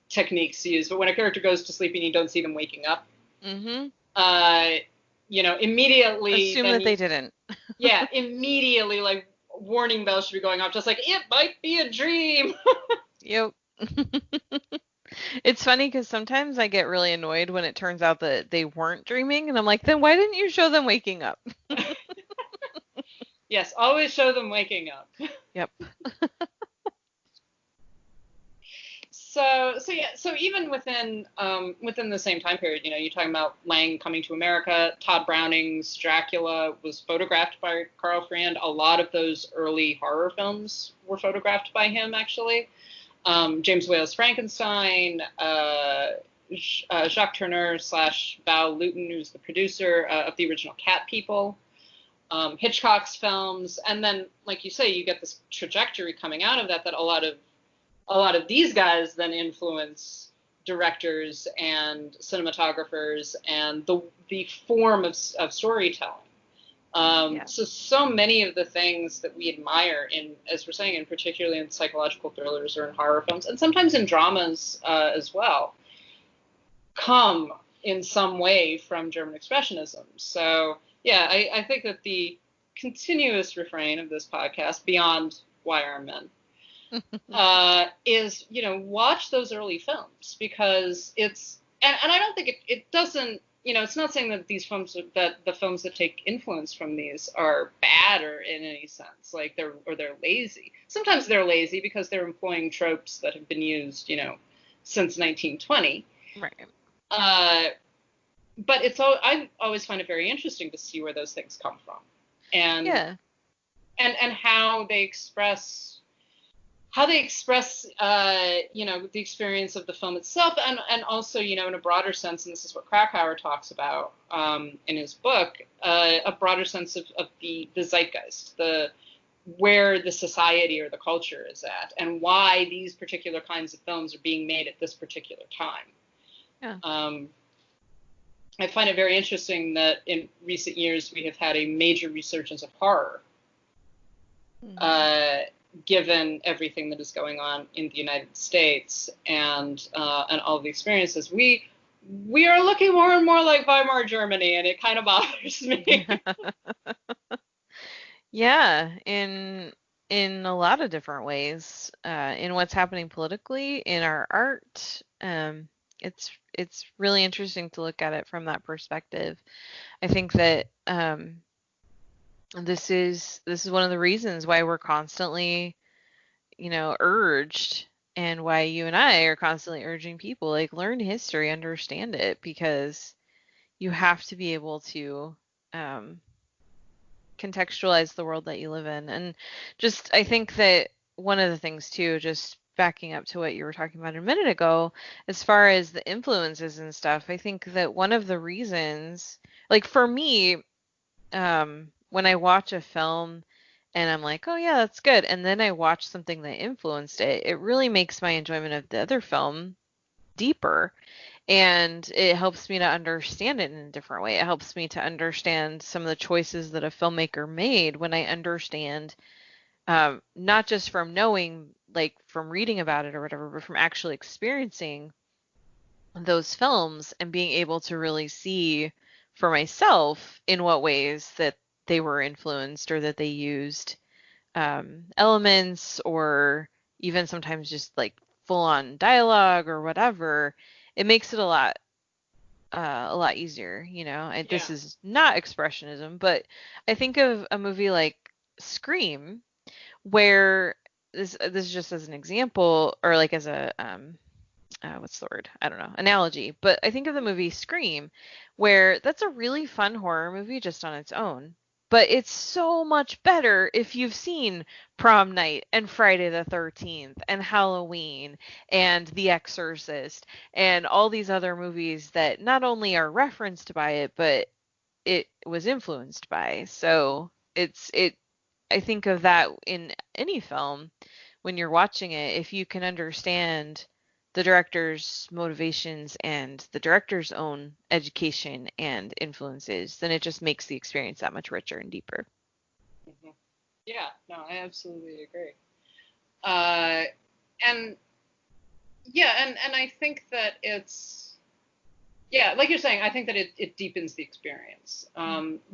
techniques to use. But when a character goes to sleep and you don't see them waking up, immediately Assume that they didn't. Yeah, immediately like warning bells should be going off, just like it might be a dream. Yep. It's funny because sometimes I get really annoyed when it turns out that they weren't dreaming, and I'm like, then why didn't you show them waking up? Yes, always show them waking up. Yep. So even within the same time period, you're talking about Lang Coming to America. Todd Browning's Dracula was photographed by Carl Freand. A lot of those early horror films were photographed by him, actually. James Whale's Frankenstein, Jacques Tourneur / Val Lewton, who's the producer of the original Cat People. Hitchcock's films, and then, like you say, you get this trajectory coming out of that a lot of these guys then influence directors and cinematographers and the form of storytelling. So many of the things that we admire as we're saying, and particularly in psychological thrillers or in horror films, and sometimes in dramas as well, come in some way from German Expressionism. So yeah, I think that the continuous refrain of this podcast, beyond Why Are Men, is, watch those early films, because it's, and I don't think it doesn't, it's not saying that these films, that the films that take influence from these are bad or in any sense, like they're lazy. Sometimes they're lazy because they're employing tropes that have been used, since 1920. Right. But I always find it very interesting to see where those things come from, and and how they express the experience of the film itself, and also, in a broader sense, and this is what Krakauer talks about in his book, a broader sense of the zeitgeist, where the society or the culture is at, and why these particular kinds of films are being made at this particular time. Yeah. I find it very interesting that in recent years we have had a major resurgence of horror, given everything that is going on in the United States and all the experiences. We are looking more and more like Weimar Germany, and it kind of bothers me. Yeah, in a lot of different ways, in what's happening politically, in our art. It's really interesting to look at it from that perspective. I think that this is one of the reasons why we're constantly, urged, and why you and I are constantly urging people, like, learn history, understand it, because you have to be able to um, contextualize the world that you live in. And just, I think that one of the things too, just backing up to what you were talking about a minute ago, as far as the influences and stuff, I think that one of the reasons, like for me, when I watch a film and I'm like, oh yeah, that's good, and then I watch something that influenced it, it really makes my enjoyment of the other film deeper. And it helps me to understand it in a different way. It helps me to understand some of the choices that a filmmaker made when I understand, not just from knowing, like from reading about it or whatever, but from actually experiencing those films and being able to really see for myself in what ways that they were influenced, or that they used elements, or even sometimes just like full on dialogue or whatever. It makes it a lot easier, And Yeah. this is not expressionism, but I think of a movie like Scream, where this is just as an example, or like as a what's the word? I don't know, analogy. But I think of the movie Scream, where that's a really fun horror movie just on its own. But it's so much better if you've seen Prom Night and Friday the 13th and Halloween and The Exorcist and all these other movies that not only are referenced by it, but it was influenced by. So I think of that in any film when you're watching it, if you can understand the director's motivations and the director's own education and influences, then it just makes the experience that much richer and deeper. Mm-hmm. Yeah, no, I absolutely agree. And yeah, and I think that it's, yeah, like you're saying, I think that it deepens the experience.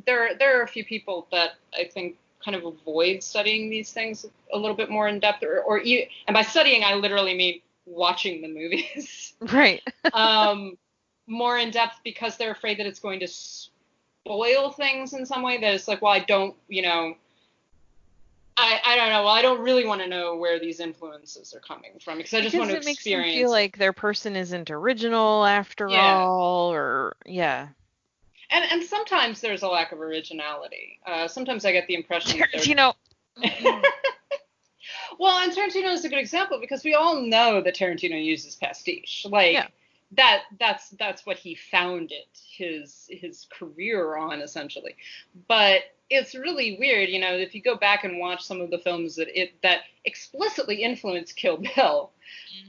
There are a few people that I think kind of avoid studying these things a little bit more in depth, and by studying I literally mean watching the movies. Right. More in depth, because they're afraid that it's going to spoil things in some way. That it's like, well, I don't, I don't know. Well, I don't really want to know where these influences are coming from, because I just want to Because it makes experience them feel like their person isn't original after all, or yeah. And sometimes there's a lack of originality. Sometimes I get the impression that Tarantino. Well, and Tarantino is a good example, because we all know that Tarantino uses pastiche. Like, Yeah. that's what he founded his career on, essentially. But it's really weird, if you go back and watch some of the films that explicitly influenced Kill Bill.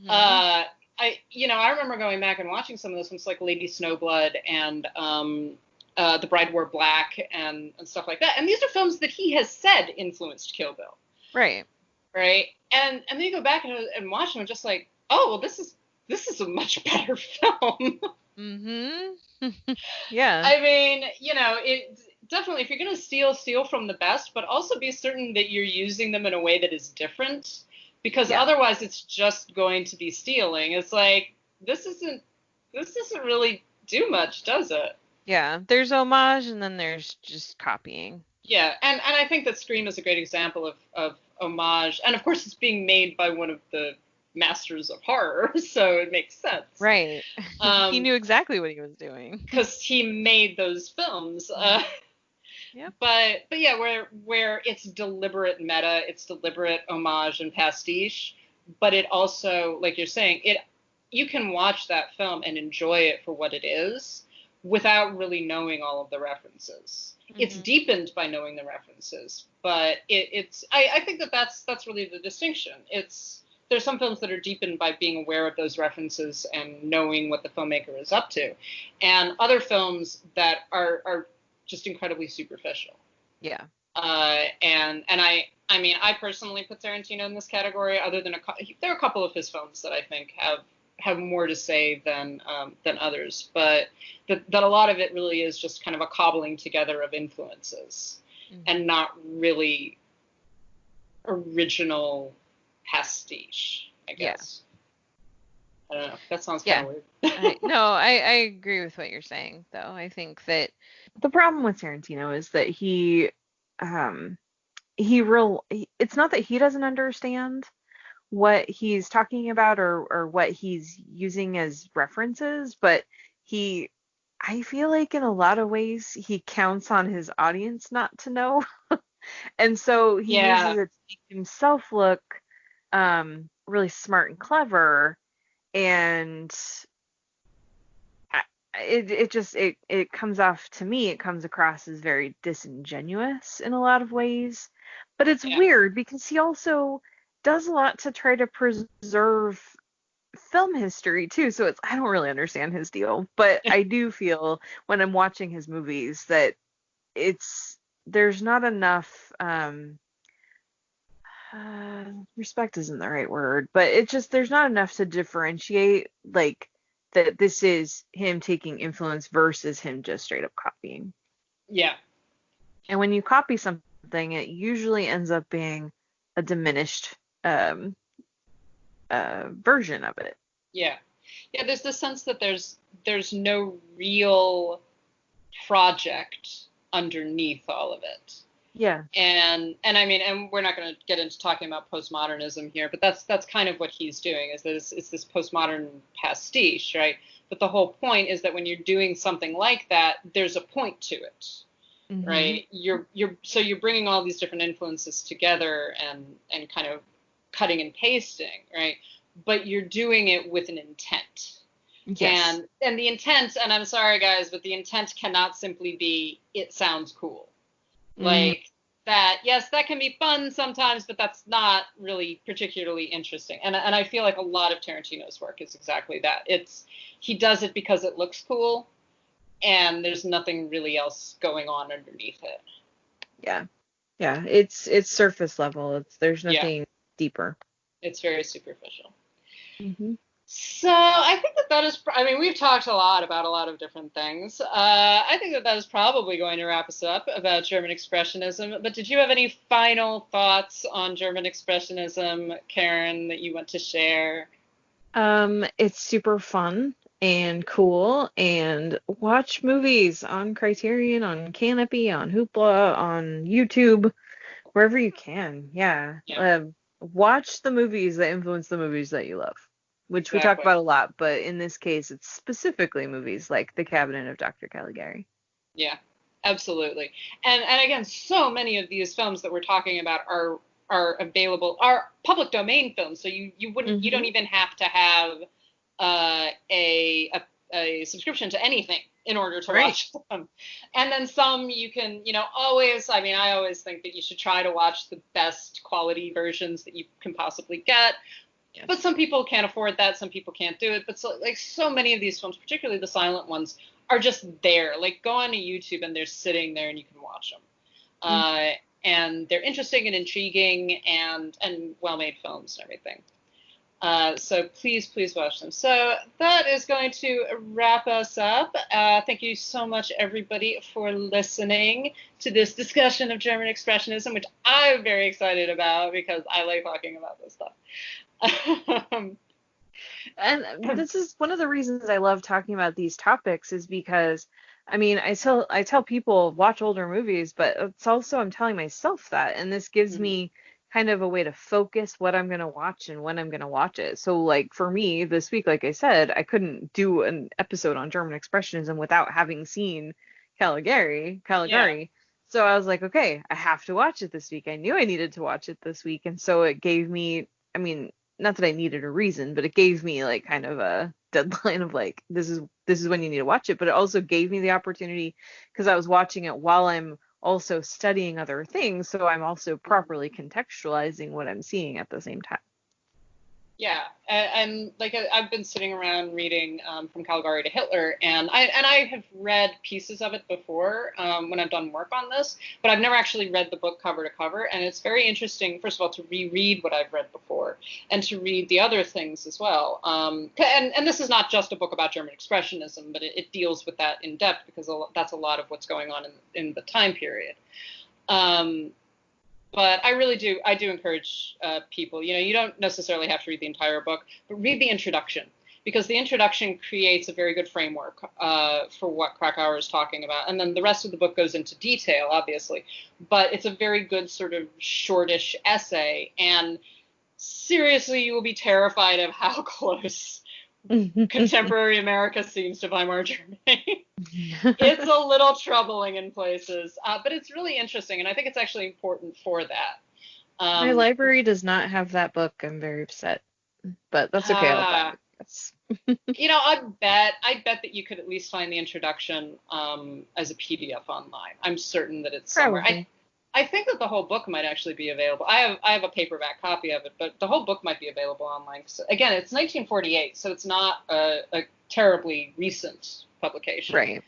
I remember going back and watching some of those ones, like Lady Snowblood and The Bride Wore Black and stuff like that. And these are films that he has said influenced Kill Bill. Right. Right. And then you go back and watch them, and just like, oh, well, this is a much better film. Yeah. I mean, it definitely, if you're going to steal from the best, but also be certain that you're using them in a way that is different, because otherwise it's just going to be stealing. It's like, this doesn't really do much, does it? Yeah, there's homage, and then there's just copying. Yeah, and I think that Scream is a great example of homage, and of course it's being made by one of the masters of horror, so it makes sense. Right. He knew exactly what he was doing. Because he made those films. Yep. But yeah, where it's deliberate meta, it's deliberate homage and pastiche, but it also, like you're saying, you can watch that film and enjoy it for what it is without really knowing all of the references. It's deepened by knowing the references, but I think that's really the distinction. It's there's some films that are deepened by being aware of those references and knowing what the filmmaker is up to, and other films that are just incredibly superficial. Yeah. I mean, I personally put Tarantino in this category. Other than there are a couple of his films that I think have more to say than others, but that a lot of it really is just kind of a cobbling together of influences, and not really original pastiche, I guess. Yeah. I don't know. That sounds kind of weird. I agree with what you're saying, though. I think that the problem with Tarantino is that it's not that he doesn't understand what he's talking about or what he's using as references, but I feel like in a lot of ways he counts on his audience not to know. And so he uses it to make himself look really smart and clever, and it comes off, to me, it comes across as very disingenuous in a lot of ways. But it's weird because he also does a lot to try to preserve film history too, so I don't really understand his deal, but I do feel when I'm watching his movies that there's not enough respect isn't the right word, but there's not enough to differentiate, like, that this is him taking influence versus him just straight up copying. Yeah. And when you copy something, it usually ends up being a diminished version of it. Yeah. There's the sense that there's no real project underneath all of it. Yeah. And I mean, and we're not going to get into talking about postmodernism here, but that's kind of what he's doing, is this postmodern pastiche, right? But the whole point is that when you're doing something like that, there's a point to it, right? You're bringing all these different influences together and kind of cutting and pasting, right? But you're doing it with an intent. Yes. And the intent, and I'm sorry guys, but the intent cannot simply be, it sounds cool. Like that, yes, that can be fun sometimes, but that's not really particularly interesting. And I feel like a lot of Tarantino's work is exactly that. He does it because it looks cool, and there's nothing really else going on underneath it. Yeah. It's surface level. There's nothing deeper. It's very superficial. So I think that is, I mean, we've talked a lot about a lot of different things. I think that is probably going to wrap us up about German Expressionism. But did you have any final thoughts on German Expressionism, Karen, that you want to share? It's super fun and cool, and watch movies on Criterion, on Canopy, on Hoopla, on YouTube, wherever you can. Watch the movies that influence the movies that you love. Which we talk about a lot, but in this case, it's specifically movies like The Cabinet of Dr. Caligari. Yeah, absolutely. And again, so many of these films that we're talking about are available, are public domain films. So you don't even have to have a subscription to anything in order to watch them. And then some you can, always, I mean, I always think that you should try to watch the best quality versions that you can possibly get. Yes. But some people can't afford that. Some people can't do it. But so many of these films, particularly the silent ones, are just there. Like, go on to YouTube and they're sitting there and you can watch them. And they're interesting and intriguing and well-made films and everything. So please watch them. So that is going to wrap us up. Thank you so much, everybody, for listening to this discussion of German Expressionism, which I'm very excited about because I like talking about this stuff. And this is one of the reasons I love talking about these topics, is because, I mean, I tell people watch older movies, but it's also I'm telling myself that, and this gives me kind of a way to focus what I'm going to watch and when I'm going to watch it. So, like, for me this week, like I said, I couldn't do an episode on German Expressionism without having seen Caligari. Yeah. So I was like, okay, I have to watch it this week. I knew I needed to watch it this week, and so it gave me, I mean, not that I needed a reason, but it gave me like kind of a deadline of like, this is when you need to watch it. But it also gave me the opportunity, because I was watching it while I'm also studying other things, so I'm also properly contextualizing what I'm seeing at the same time. Yeah, and like I've been sitting around reading From Caligari to Hitler, and I have read pieces of it before when I've done work on this, but I've never actually read the book cover to cover, and it's very interesting, first of all, to reread what I've read before, and to read the other things as well. And this is not just a book about German Expressionism, but it deals with that in depth because that's a lot of what's going on in the time period. But I do encourage people, you don't necessarily have to read the entire book, but read the introduction, because the introduction creates a very good framework for what Krakauer is talking about. And then the rest of the book goes into detail, obviously, but it's a very good sort of shortish essay. And seriously, you will be terrified of how close contemporary America seems to Weimar Germany. It's a little troubling in places, but it's really interesting, and I think it's actually important for that. My library does not have that book. I'm very upset, but that's okay. I'll buy it. Yes. I bet that you could at least find the introduction as a PDF online. I'm certain that it's somewhere. I think that the whole book might actually be available. I have a paperback copy of it, but the whole book might be available online. So, again, it's 1948, so it's not a terribly recent publication. Right.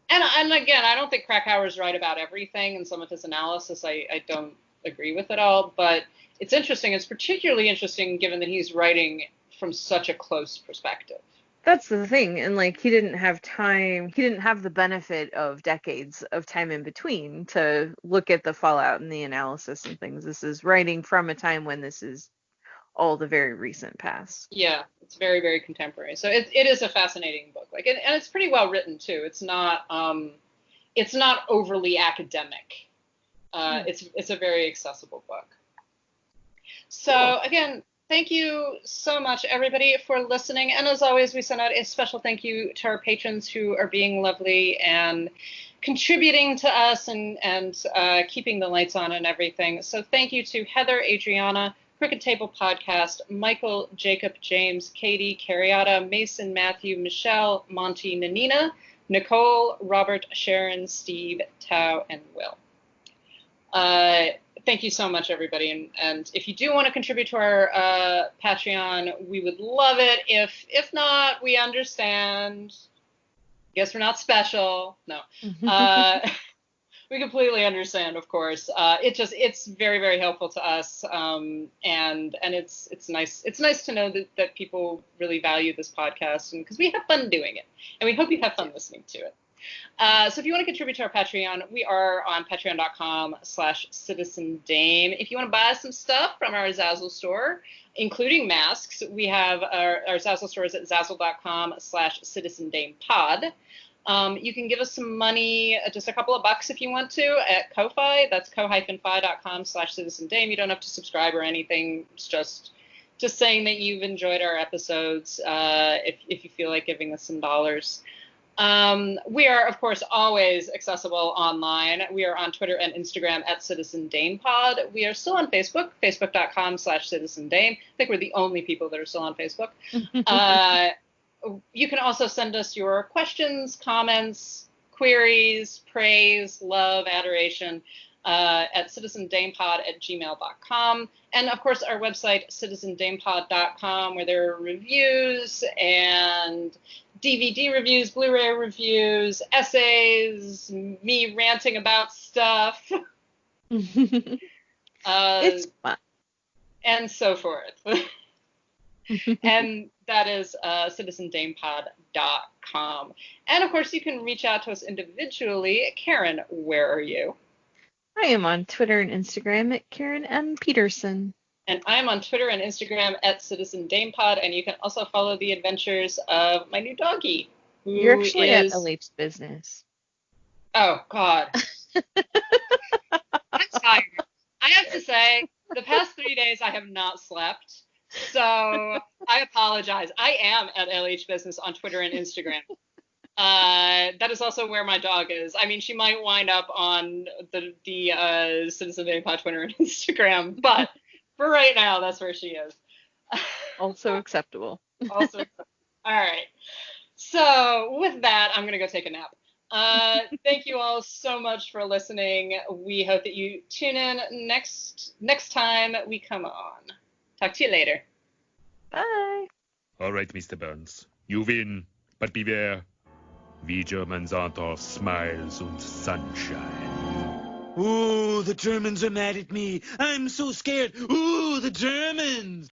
And again, I don't think Krakauer's right about everything, and some of his analysis I don't agree with at all. But it's interesting. It's particularly interesting given that he's writing from such a close perspective. That's the thing, and like he didn't have the benefit of decades of time in between to look at the fallout and the analysis and things. This is writing from a time when this is all the very recent past. Yeah, it's very, very contemporary. So it is a fascinating book. And it's pretty well written too. It's not overly academic. It's a very accessible book. So again, thank you so much, everybody, for listening. And as always, we send out a special thank you to our patrons who are being lovely and contributing to us and keeping the lights on and everything. So thank you to Heather, Adriana, Crooked Table Podcast, Michael, Jacob, James, Katie, Carriata, Mason, Matthew, Michelle, Monty, Nanina, Nicole, Robert, Sharon, Steve, Tao, and Will. Thank you so much, everybody. And if you do want to contribute to our Patreon, we would love it. If not, we understand. Guess we're not special. No. We completely understand, of course. It's very, very helpful to us. And it's nice to know that people really value this podcast, and because we have fun doing it. And we hope you have fun listening to it. So if you want to contribute to our Patreon, we are on patreon.com/citizendame. If you want to buy some stuff from our Zazzle store, including masks, we have our Zazzle store is at zazzle.com/citizendamepod. You can give us some money, just a couple of bucks if you want to, at Ko-Fi. That's ko-fi.com/citizendame. You don't have to subscribe or anything. It's just saying that you've enjoyed our episodes if you feel like giving us some dollars. We are, of course, always accessible online. We are on Twitter and Instagram at CitizenDamePod. We are still on Facebook, facebook.com/CitizenDame. I think we're the only people that are still on Facebook. You can also send us your questions, comments, queries, praise, love, adoration at citizendamepod@gmail.com. And, of course, our website, citizendamepod.com, where there are reviews and DVD reviews, Blu-ray reviews, essays, me ranting about stuff. It's fun. And so forth. And that is citizendamepod.com. And, of course, you can reach out to us individually. Karen, where are you? I am on Twitter and Instagram at Karen M. Peterson. And I'm on Twitter and Instagram at CitizenDamePod, and you can also follow the adventures of my new doggie. You're actually at LH Business. Oh, God. I'm tired. I have to say, the past 3 days I have not slept, so I apologize. I am at LH Business on Twitter and Instagram. That is also where my dog is. I mean, she might wind up on the Citizen Damepod Twitter and Instagram, but for right now, that's where she is. Also acceptable. Also acceptable. All right. So with that, I'm going to go take a nap. Thank you all so much for listening. We hope that you tune in next time we come on. Talk to you later. Bye. All right, Mr. Burns. You win, but beware. We Germans aren't all smiles and sunshine. Ooh, the Germans are mad at me. I'm so scared. Ooh, the Germans.